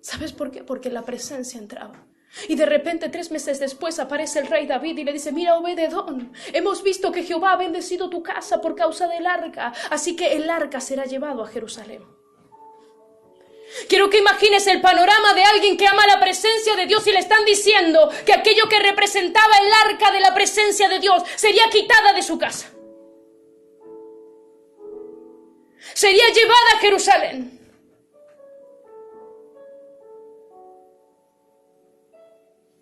¿Sabes por qué? Porque la presencia entraba. Y de repente 3 meses después aparece el rey David y le dice: mira, Obed-edom, hemos visto que Jehová ha bendecido tu casa por causa del arca, así que el arca será llevado a Jerusalén. Quiero que imagines el panorama de alguien que ama la presencia de Dios y le están diciendo que aquello que representaba el arca de la presencia de Dios sería quitada de su casa. Sería llevada a Jerusalén.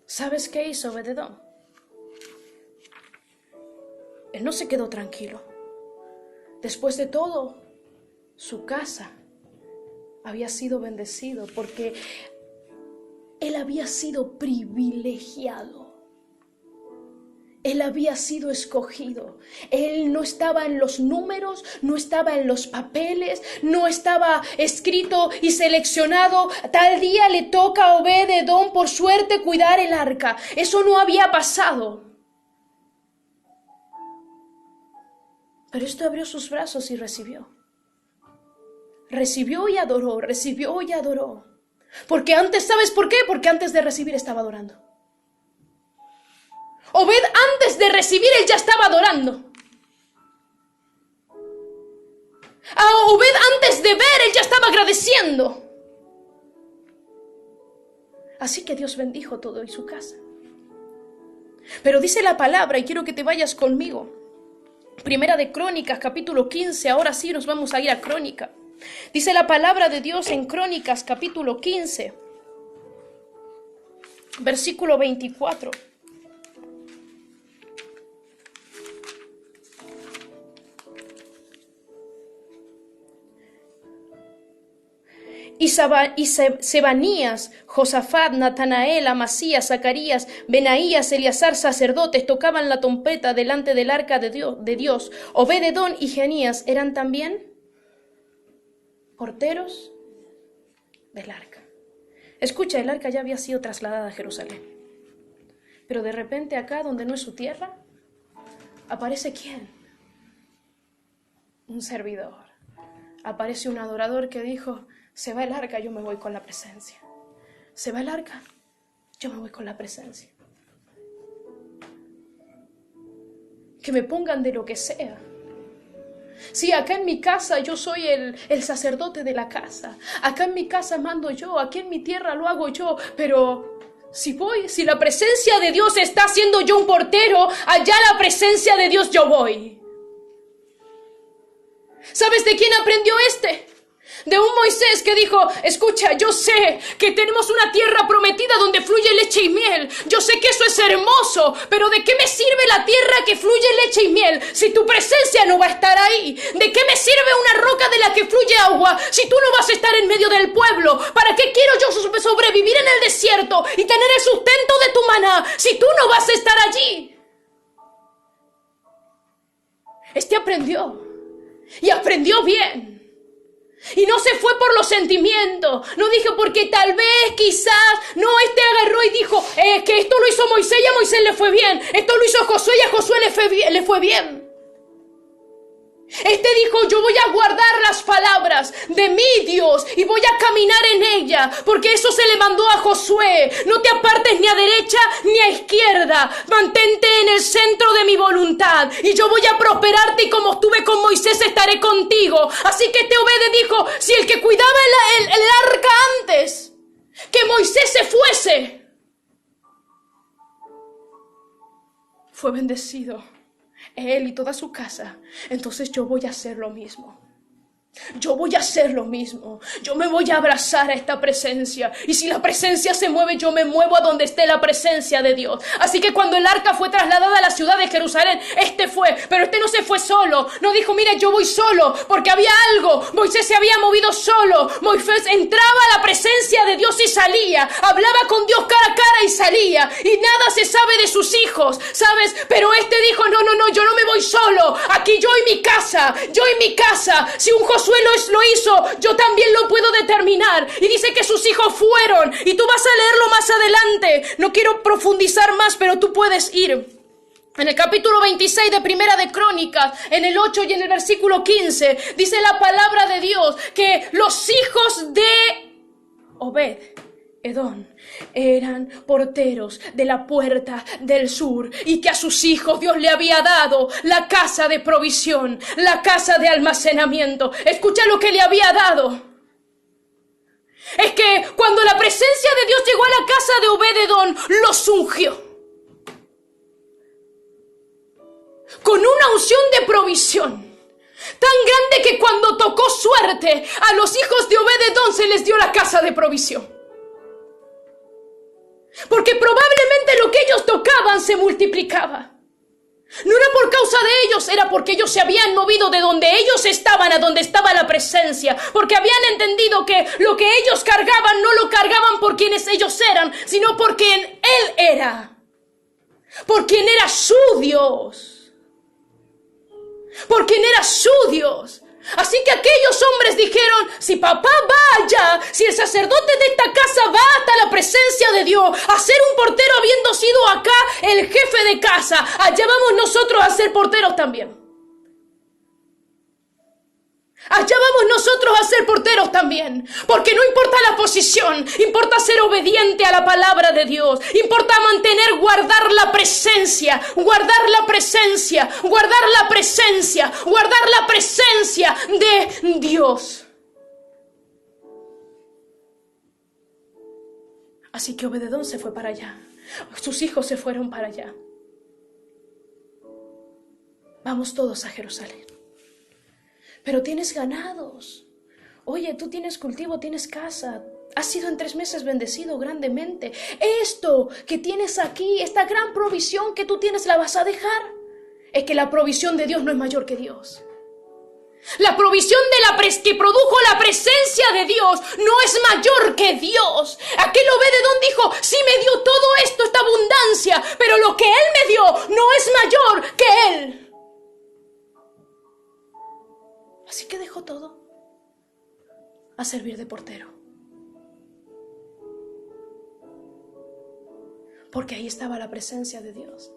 ¿Sabes qué hizo Obed-edom? Él no se quedó tranquilo. Después de todo, su casa había sido bendecido porque él había sido privilegiado. Él había sido escogido. Él no estaba en los números, no estaba en los papeles, no estaba escrito y seleccionado. Tal día le toca a Obed-edom por suerte cuidar el arca. Eso no había pasado. Pero esto abrió sus brazos y recibió. Recibió y adoró, recibió y adoró. Porque antes, ¿sabes por qué? Porque antes de recibir estaba adorando. Obed, antes de recibir, él ya estaba adorando. A Obed, antes de ver, él ya estaba agradeciendo. Así que Dios bendijo todo y su casa. Pero dice la palabra, y quiero que te vayas conmigo. Primera de Crónicas, capítulo 15, ahora sí nos vamos a ir a Crónica. Dice la palabra de Dios en Crónicas, capítulo 15, versículo 24. Y Sebanías, Josafat, Natanael, Amasías, Zacarías, Benaías, Eleazar, sacerdotes, tocaban la trompeta delante del arca de Dios. Obed-edom y Jehanías eran también porteros del arca. Escucha, el arca ya había sido trasladada a Jerusalén. Pero de repente acá, donde no es su tierra, aparece ¿quién? Un servidor. Aparece un adorador que dijo: se va el arca, yo me voy con la presencia. Se va el arca, yo me voy con la presencia. Que me pongan de lo que sea. Sí, acá en mi casa yo soy el sacerdote de la casa. Acá en mi casa mando yo, aquí en mi tierra lo hago yo. Pero si la presencia de Dios está haciendo yo un portero, allá la presencia de Dios yo voy. ¿Sabes de quién aprendió este? De un Moisés que dijo: escucha, yo sé que tenemos una tierra prometida donde fluye leche y miel. Yo sé que eso es hermoso, pero ¿de qué me sirve la tierra que fluye leche y miel si tu presencia no va a estar ahí? ¿De qué me sirve una roca de la que fluye agua si tú no vas a estar en medio del pueblo? ¿Para qué quiero yo sobrevivir en el desierto y tener el sustento de tu maná si tú no vas a estar allí? Este aprendió, y aprendió bien. Y no se fue por los sentimientos. No dijo porque tal vez, quizás. No, este agarró y dijo: que esto lo hizo Moisés y a Moisés le fue bien. Esto lo hizo Josué y a Josué le fue bien. Este dijo, yo voy a guardar las palabras de mi Dios y voy a caminar en ella, porque eso se le mandó a Josué. No te apartes ni a derecha ni a izquierda, mantente en el centro de mi voluntad y yo voy a prosperarte, y como estuve con Moisés estaré contigo. Así que este Obed dijo, si el que cuidaba el arca antes que Moisés se fuese fue bendecido, él y toda su casa, entonces yo voy a hacer lo mismo. Yo voy a hacer lo mismo. Yo me voy a abrazar a esta presencia. Y si la presencia se mueve, yo me muevo a donde esté la presencia de Dios. Así que cuando el arca fue trasladada a la ciudad de Jerusalén, este fue. Pero este no se fue solo. No dijo, mire, yo voy solo. Porque había algo. Moisés se había movido solo. Moisés entraba a la presencia de Dios y salía. Hablaba con Dios cara a cara y salía. Y nada se sabe de sus hijos, ¿sabes? Pero este dijo, no, yo no me voy solo. Aquí yo y mi casa. Yo y mi casa. Si un Josué lo hizo, yo también lo puedo determinar. Y dice que sus hijos fueron, y tú vas a leerlo más adelante. No quiero profundizar más, pero tú puedes ir en el capítulo 26 de Primera de Crónicas, en el 8 y en el versículo 15, dice la palabra de Dios que los hijos de Obed Edom eran porteros de la puerta del sur, y que a sus hijos Dios le había dado la casa de provisión, la casa de almacenamiento. Escucha lo que le había dado. Es que cuando la presencia de Dios llegó a la casa de Obed Edom, los ungió con una unción de provisión tan grande que cuando tocó suerte a los hijos de Obed Edom se les dio la casa de provisión. Porque probablemente lo que ellos tocaban se multiplicaba. No era por causa de ellos, era porque ellos se habían movido de donde ellos estaban a donde estaba la presencia. Porque habían entendido que lo que ellos cargaban no lo cargaban por quienes ellos eran, sino por quien Él era. Por quien era su Dios. Por quien era su Dios. Así que aquellos hombres dijeron, si papá va allá, si el sacerdote de esta casa va hasta la presencia de Dios a ser un portero habiendo sido acá el jefe de casa, allá vamos nosotros a ser porteros también. Allá vamos nosotros a ser porteros también, porque no importa la posición, importa ser obediente a la palabra de Dios, importa mantener, guardar la presencia, guardar la presencia, guardar la presencia, guardar la presencia de Dios. Así que Obed Edom se fue para allá, sus hijos se fueron para allá. Vamos todos a Jerusalén. Pero tienes ganados. Oye, tú tienes cultivo, tienes casa. Has sido en 3 meses bendecido grandemente. Esto que tienes aquí, esta gran provisión que tú tienes, ¿la vas a dejar? Es que la provisión de Dios no es mayor que Dios. La provisión que produjo la presencia de Dios no es mayor que Dios. Aquel Obed Edom dijo, sí me dio todo esto, esta abundancia, pero lo que Él me dio no es mayor que Él. Así que dejó todo a servir de portero. Porque ahí estaba la presencia de Dios.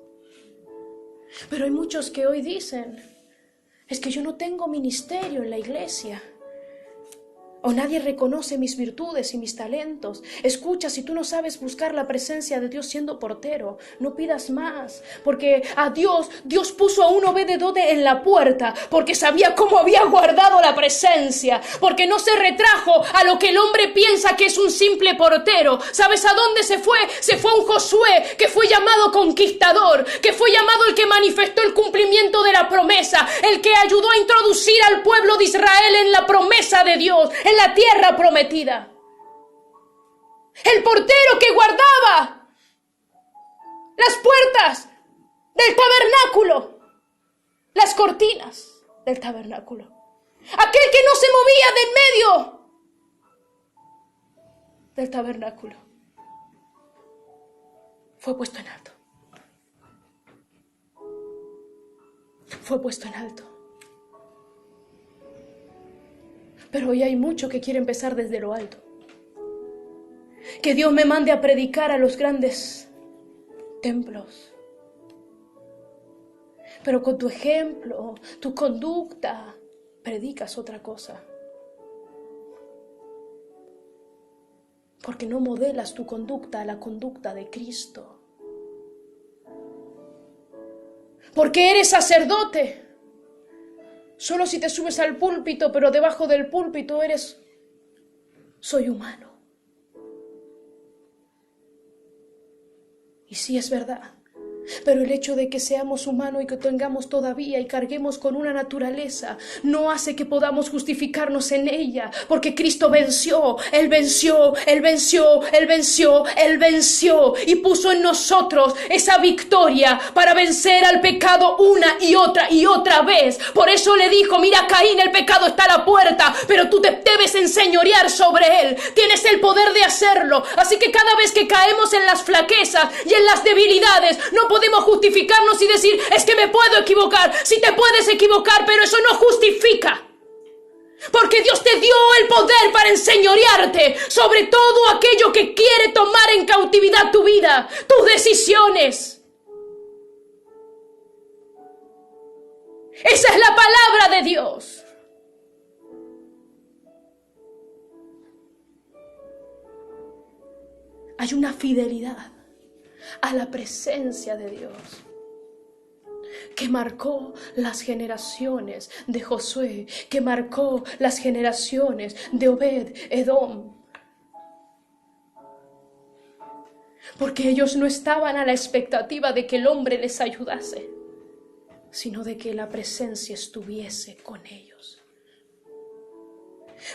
Pero hay muchos que hoy dicen, es que yo no tengo ministerio en la iglesia. O nadie reconoce mis virtudes y mis talentos. Escucha, si tú no sabes buscar la presencia de Dios siendo portero, no pidas más. Porque a Dios puso a un Obed Edom en la puerta, porque sabía cómo había guardado la presencia. Porque no se retrajo a lo que el hombre piensa que es un simple portero. ¿Sabes a dónde se fue? Se fue a un Josué que fue llamado conquistador, que fue llamado el que manifestó el cumplimiento de la promesa, el que ayudó a introducir al pueblo de Israel en la promesa de Dios, en la tierra prometida. El portero que guardaba las puertas del tabernáculo, las cortinas del tabernáculo. Aquel que no se movía de en medio del tabernáculo fue puesto en alto. Fue puesto en alto. Pero hoy hay mucho que quiere empezar desde lo alto. Que Dios me mande a predicar a los grandes templos. Pero con tu ejemplo, tu conducta, predicas otra cosa. Porque no modelas tu conducta a la conducta de Cristo. Porque eres sacerdote. Solo si te subes al púlpito, pero debajo del púlpito soy humano. Y sí es verdad. Pero el hecho de que seamos humanos y que tengamos todavía y carguemos con una naturaleza no hace que podamos justificarnos en ella, porque Cristo venció, Él venció, Él venció, Él venció, Él venció y puso en nosotros esa victoria para vencer al pecado una y otra vez. Por eso le dijo, mira Caín, el pecado está a la puerta, pero tú te debes enseñorear sobre él, tienes el poder de hacerlo. Así que cada vez que caemos en las flaquezas y en las debilidades, no podemos justificarnos y decir, es que me puedo equivocar. Sí te puedes equivocar, pero eso no justifica. Porque Dios te dio el poder para enseñorearte sobre todo aquello que quiere tomar en cautividad tu vida, tus decisiones. Esa es la palabra de Dios. Hay una fidelidad a la presencia de Dios que marcó las generaciones de Josué, que marcó las generaciones de Obed Edom. Porque ellos no estaban a la expectativa de que el hombre les ayudase, sino de que la presencia estuviese con ellos.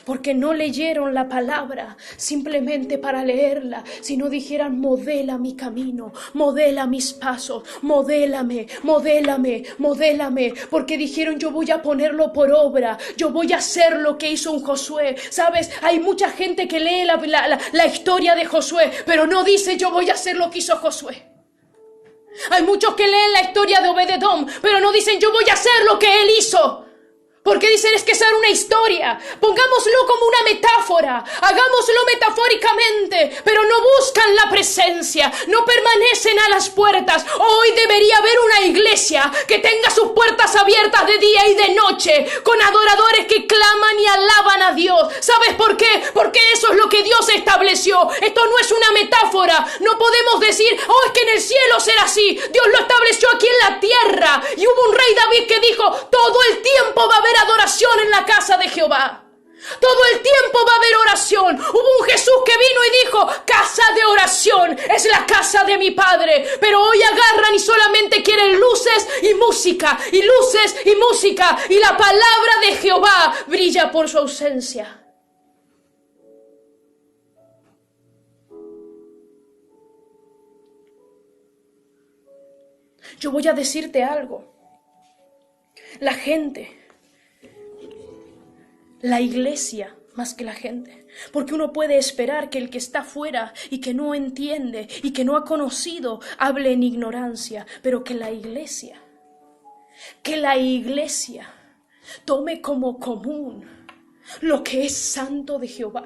Porque no leyeron la palabra simplemente para leerla, sino dijeran, modela mi camino, modela mis pasos, modélame, modélame, modélame. Porque dijeron, yo voy a ponerlo por obra, yo voy a hacer lo que hizo un Josué. ¿Sabes? Hay mucha gente que lee la historia de Josué, pero no dice, yo voy a hacer lo que hizo Josué. Hay muchos que leen la historia de Obed Edom, pero no dicen, yo voy a hacer lo que él hizo. Porque dicen, es que esa era una historia. Pongámoslo como una metáfora. Hagámoslo metafóricamente. Pero no buscan la presencia. No permanecen a las puertas. Hoy debería haber una iglesia que tenga sus puertas abiertas de día y de noche, con adoradores que claman y alaban a Dios. ¿Sabes por qué? Porque eso es lo que Dios estableció. Esto no es una metáfora. No podemos decir, oh, es que en el cielo será así. Dios lo estableció aquí en la tierra. Y hubo un rey David que dijo, todo el tiempo va a haber adoración en la casa de Jehová. Todo el tiempo va a haber oración. Hubo un Jesús que vino y dijo, casa de oración es la casa de mi Padre. Pero hoy agarran y solamente quieren luces y música, y luces y música, y la palabra de Jehová brilla por su ausencia. Yo voy a decirte algo. La gente, la iglesia más que la gente, porque uno puede esperar que el que está fuera y que no entiende y que no ha conocido hable en ignorancia, pero que la iglesia tome como común lo que es santo de Jehová.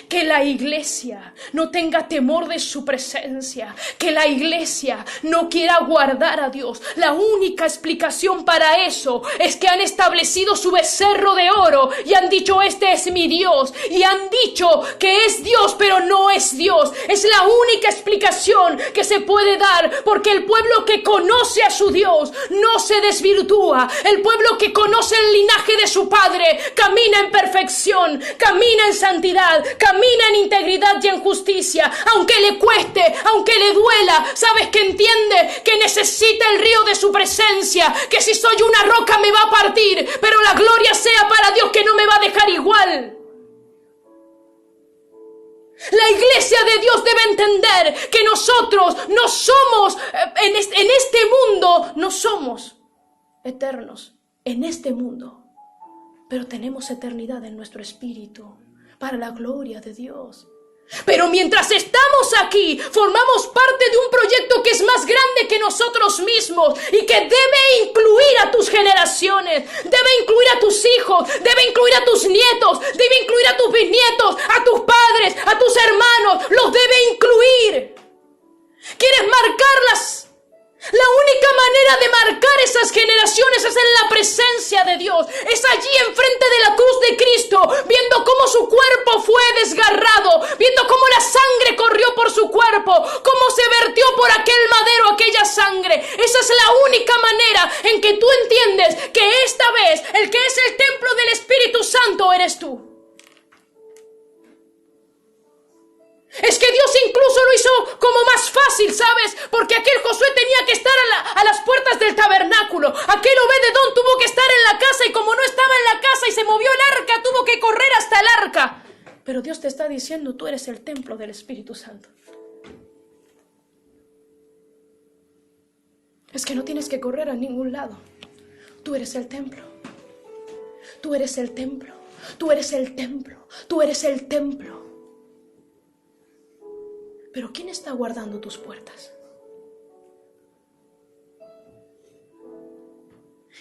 Que la iglesia no tenga temor de su presencia, que la iglesia no quiera guardar a Dios. La única explicación para eso es que han establecido su becerro de oro y han dicho, este es mi Dios, y han dicho que es Dios pero no es Dios. Es la única explicación que se puede dar, porque el pueblo que conoce a su Dios no se desvirtúa. El pueblo que conoce el linaje de su Padre camina en perfección, camina en santidad, camina en integridad y en justicia, aunque le cueste, aunque le duela. Sabes que entiende que necesita el río de su presencia, que si soy una roca me va a partir, pero la gloria sea para Dios que no me va a dejar igual. La iglesia de Dios debe entender que nosotros no somos, en este mundo, no somos eternos en este mundo, pero tenemos eternidad en nuestro espíritu, para la gloria de Dios. Pero mientras estamos aquí, formamos parte de un proyecto que es más grande que nosotros mismos y que debe incluir a tus generaciones, debe incluir a tus hijos, debe incluir a tus nietos, debe incluir a tus bisnietos, a tus padres, a tus hermanos, los debe incluir. ¿Quieres marcar La única manera de marcar esas generaciones es en la presencia de Dios. Es allí enfrente de la cruz de Cristo, viendo cómo su cuerpo fue desgarrado, viendo cómo la sangre corrió por su cuerpo, cómo se vertió por aquel madero aquella sangre. Esa es la única manera en que tú entiendes que esta vez el que es el templo del Espíritu Santo eres tú. Es que Dios incluso lo hizo como más fácil, ¿sabes? Porque aquel Josué tenía que estar a las puertas del tabernáculo. Aquel Obed-Edom tuvo que estar en la casa y como no estaba en la casa y se movió el arca, tuvo que correr hasta el arca. Pero Dios te está diciendo, tú eres el templo del Espíritu Santo. Es que no tienes que correr a ningún lado. Tú eres el templo. Tú eres el templo. Tú eres el templo. Tú eres el templo. Pero ¿quién está guardando tus puertas?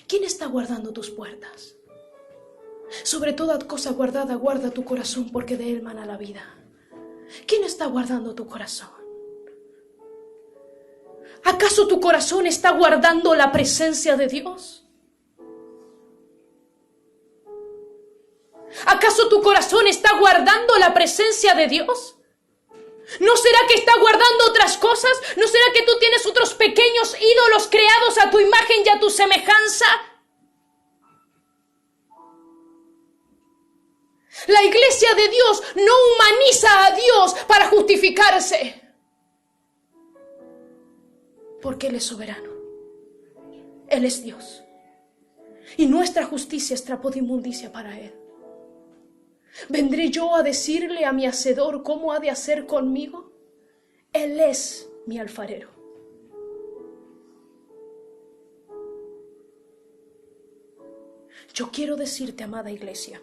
¿Quién está guardando tus puertas? Sobre toda cosa guardada, guarda tu corazón, porque de él mana la vida. ¿Quién está guardando tu corazón? ¿Acaso tu corazón está guardando la presencia de Dios? ¿Acaso tu corazón está guardando la presencia de Dios? ¿No será que está guardando otras cosas? ¿No será que tú tienes otros pequeños ídolos creados a tu imagen y a tu semejanza? La iglesia de Dios no humaniza a Dios para justificarse. Porque Él es soberano. Él es Dios. Y nuestra justicia es trapo de inmundicia para Él. ¿Vendré yo a decirle a mi hacedor cómo ha de hacer conmigo? Él es mi alfarero. Yo quiero decirte, amada iglesia,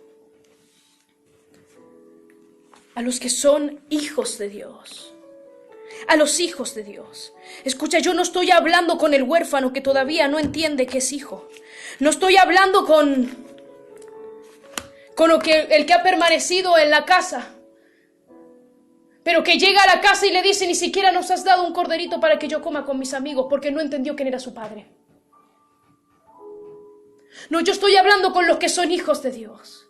a los que son hijos de Dios, a los hijos de Dios. Escucha, yo no estoy hablando con el huérfano que todavía no entiende que es hijo. No estoy hablando con el que ha permanecido en la casa, pero que llega a la casa y le dice, ni siquiera nos has dado un corderito para que yo coma con mis amigos, porque no entendió quién era su padre. No, yo estoy hablando con los que son hijos de Dios,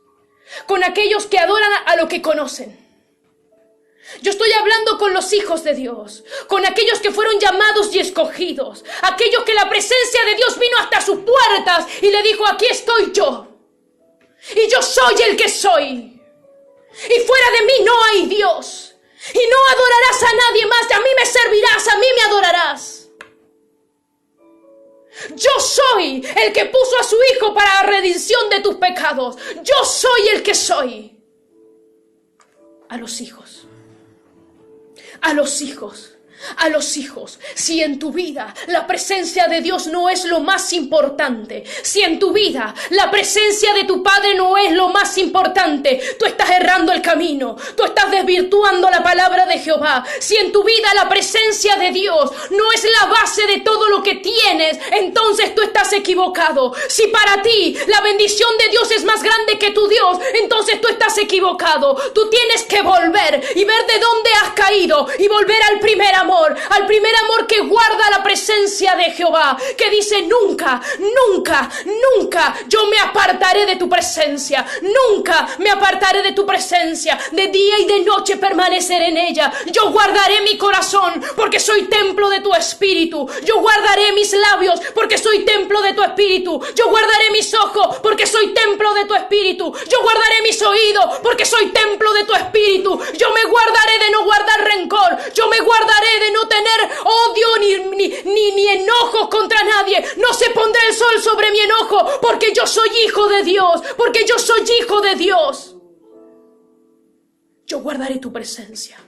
con aquellos que adoran a lo que conocen. Yo estoy hablando con los hijos de Dios, con aquellos que fueron llamados y escogidos, aquellos que la presencia de Dios vino hasta sus puertas y le dijo, aquí estoy yo. Y yo soy el que soy. Y fuera de mí no hay Dios. Y no adorarás a nadie más. A mí me servirás, a mí me adorarás. Yo soy el que puso a su Hijo para la redención de tus pecados. Yo soy el que soy. A los hijos. A los hijos. A los hijos, si en tu vida la presencia de Dios no es lo más importante, si en tu vida la presencia de tu Padre no es lo más importante, tú estás errando el camino, tú estás desvirtuando la palabra de Jehová. Si en tu vida la presencia de Dios no es la base de todo lo que tienes, entonces tú estás equivocado. Si para ti la bendición de Dios es más grande que tu Dios, entonces tú estás equivocado. Tú tienes que volver y ver de dónde has caído y volver al primer amor. Al primer amor que guarda la presencia de Jehová, que dice nunca, nunca, nunca yo me apartaré de tu presencia, nunca me apartaré de tu presencia, de día y de noche permaneceré en ella. Yo guardaré mi corazón porque soy templo de tu espíritu, yo guardaré mis labios porque soy templo de tu espíritu, yo guardaré mis ojos porque soy templo de tu espíritu, yo guardaré mis oídos porque soy templo de tu espíritu, yo me guardaré de no guardar rencor, yo me guardaré de no tener odio ni enojos contra nadie. No se pondrá el sol sobre mi enojo, porque yo soy hijo de Dios, porque yo soy hijo de Dios. Yo guardaré tu presencia.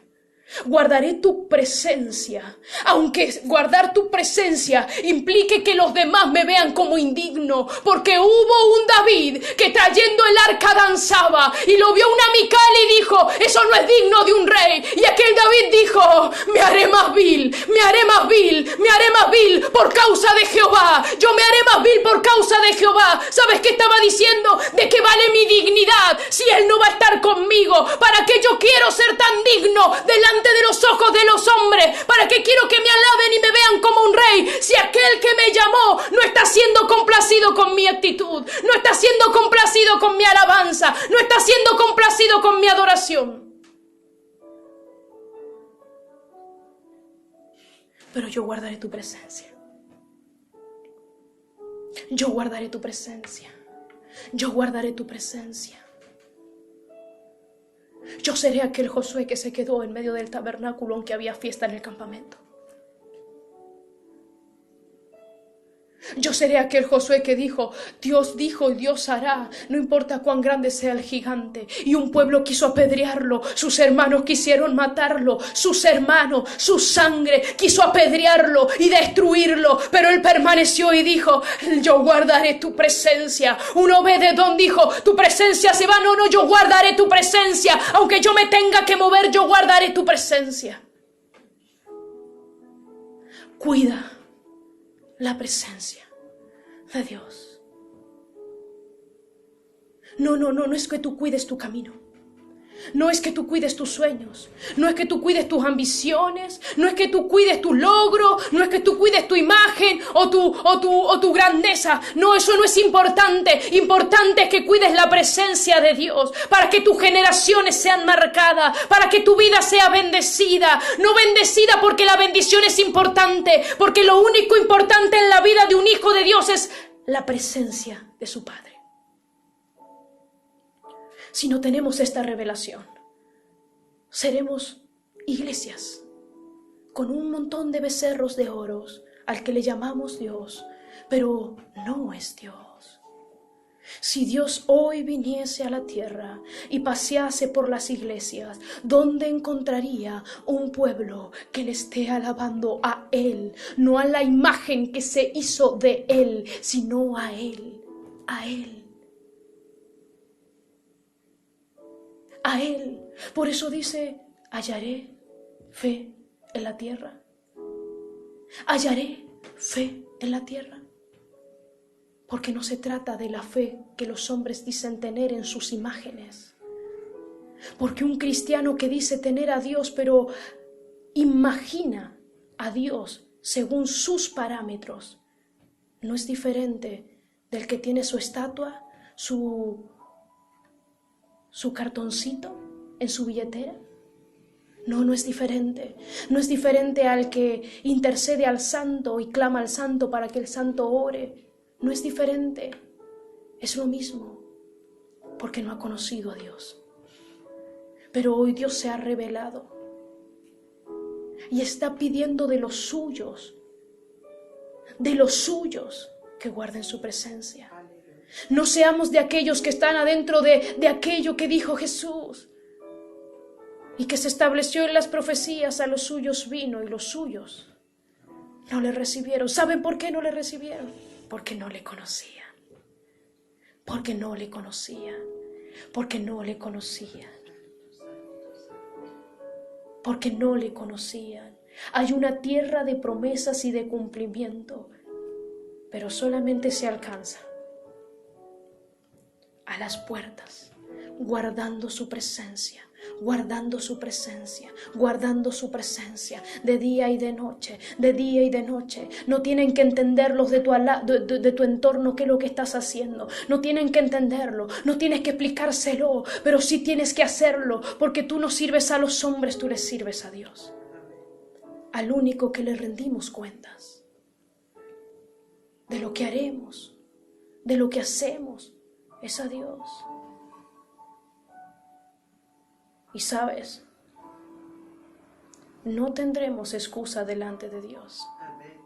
Guardaré tu presencia, aunque guardar tu presencia implique que los demás me vean como indigno, porque hubo un David que trayendo el arca danzaba y lo vio una Mical y dijo, eso no es digno de un rey, y aquel David dijo, me haré más vil, me haré más vil, me haré más vil por causa de Jehová, yo me haré más vil por causa de Jehová. ¿Sabes qué estaba diciendo? De que vale mi dignidad si él no va a estar conmigo. ¿Para qué yo quiero ser tan digno delante delante de los ojos de los hombres? ¿Para qué quiero que me alaben y me vean como un rey? Si aquel que me llamó no está siendo complacido con mi actitud, no está siendo complacido con mi alabanza, no está siendo complacido con mi adoración. Pero yo guardaré tu presencia. Yo guardaré tu presencia. Yo guardaré tu presencia. Yo seré aquel Josué que se quedó en medio del tabernáculo aunque había fiesta en el campamento. Yo seré aquel Josué que dijo y Dios hará, no importa cuán grande sea el gigante. Y un pueblo quiso apedrearlo, sus hermanos quisieron matarlo, sus hermanos, su sangre quiso apedrearlo y destruirlo, pero él permaneció y dijo, yo guardaré tu presencia. Un Obed-Edom dijo, tu presencia se va, no, yo guardaré tu presencia, aunque yo me tenga que mover, yo guardaré tu presencia. Cuida la presencia de Dios. No es que tú cuides tu camino. No es que tú cuides tus sueños, no es que tú cuides tus ambiciones, no es que tú cuides tu logro, no es que tú cuides tu imagen o tu grandeza. No, eso no es importante. Importante es que cuides la presencia de Dios para que tus generaciones sean marcadas, para que tu vida sea bendecida. No bendecida porque la bendición es importante, porque lo único importante en la vida de un hijo de Dios es la presencia de su Padre. Si no tenemos esta revelación, seremos iglesias con un montón de becerros de oro al que le llamamos Dios, pero no es Dios. Si Dios hoy viniese a la tierra y pasease por las iglesias, ¿dónde encontraría un pueblo que le esté alabando a Él? No a la imagen que se hizo de Él, sino a Él, a Él. A Él. Por eso dice, hallaré fe en la tierra. Hallaré fe en la tierra. Porque no se trata de la fe que los hombres dicen tener en sus imágenes. Porque un cristiano que dice tener a Dios, pero imagina a Dios según sus parámetros, no es diferente del que tiene su estatua, su cartoncito en su billetera. No es diferente. No es diferente al que intercede al santo y clama al santo para que el santo ore. No es diferente. Es lo mismo, porque no ha conocido a Dios. Pero hoy Dios se ha revelado y está pidiendo de los suyos que guarden su presencia. No seamos de aquellos que están adentro de aquello que dijo Jesús y que se estableció en las profecías. A los suyos vino y los suyos no le recibieron. ¿Saben por qué no le recibieron? Porque no le conocían. Porque no le conocían. Porque no le conocían. Porque no le conocían. Hay una tierra de promesas y de cumplimiento, pero solamente se alcanza a las puertas, guardando su presencia, guardando su presencia, guardando su presencia, de día y de noche, de día y de noche. No tienen que entender los de tu entorno qué es lo que estás haciendo, no tienen que entenderlo, no tienes que explicárselo, pero sí tienes que hacerlo, porque tú no sirves a los hombres, tú les sirves a Dios, al único que le rendimos cuentas de lo que haremos, de lo que hacemos, es a Dios. Y sabes, no tendremos excusa delante de Dios. Amén.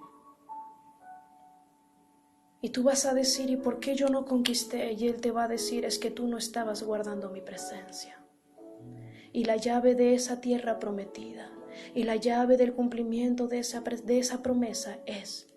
Y tú vas a decir, ¿y por qué yo no conquisté? Y Él te va a decir, es que tú no estabas guardando mi presencia. Y la llave de esa tierra prometida, y la llave del cumplimiento de esa promesa es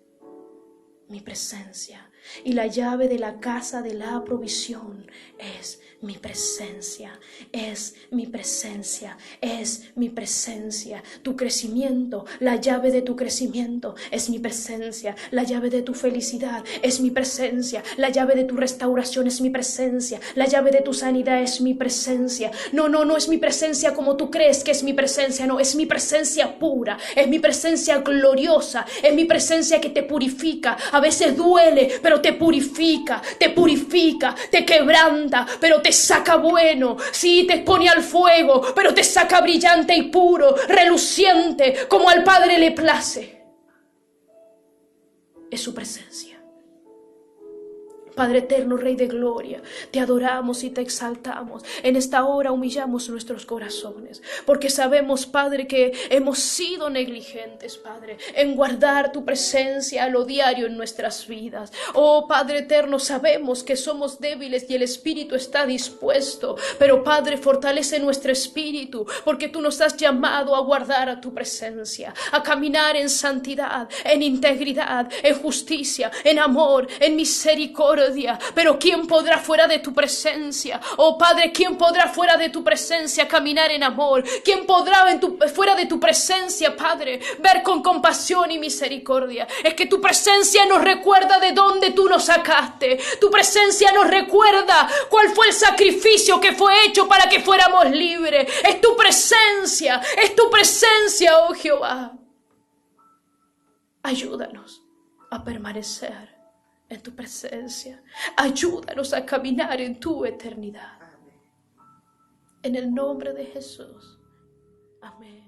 mi presencia. Y la llave de la casa de la provisión es mi presencia, es mi presencia, es mi presencia. Tu crecimiento, la llave de tu crecimiento es mi presencia. La llave de tu felicidad es mi presencia. La llave de tu restauración es mi presencia. La llave de tu sanidad es mi presencia. No es mi presencia como tú crees que es mi presencia. No, es mi presencia pura, es mi presencia gloriosa, es mi presencia que te purifica. A veces duele, pero te purifica, te quebranta, pero te saca bueno. Sí, te pone al fuego, pero te saca brillante y puro, reluciente, como al Padre le place. Es su presencia. Padre eterno, Rey de gloria, te adoramos y te exaltamos. En esta hora humillamos nuestros corazones, porque sabemos, Padre, que hemos sido negligentes, Padre, en guardar tu presencia a lo diario en nuestras vidas. Oh, Padre eterno, sabemos que somos débiles y el espíritu está dispuesto, pero, Padre, fortalece nuestro espíritu, porque tú nos has llamado a guardar a tu presencia, a caminar en santidad, en integridad, en justicia, en amor, en misericordia. Pero ¿quién podrá fuera de tu presencia? Oh Padre, ¿quién podrá fuera de tu presencia caminar en amor? ¿Quién podrá fuera de tu presencia, Padre, ver con compasión y misericordia? Es que tu presencia nos recuerda de dónde tú nos sacaste. Tu presencia nos recuerda cuál fue el sacrificio que fue hecho para que fuéramos libres. Es tu presencia, oh Jehová. Ayúdanos a permanecer en tu presencia. Ayúdanos a caminar en tu eternidad. En el nombre de Jesús. Amén.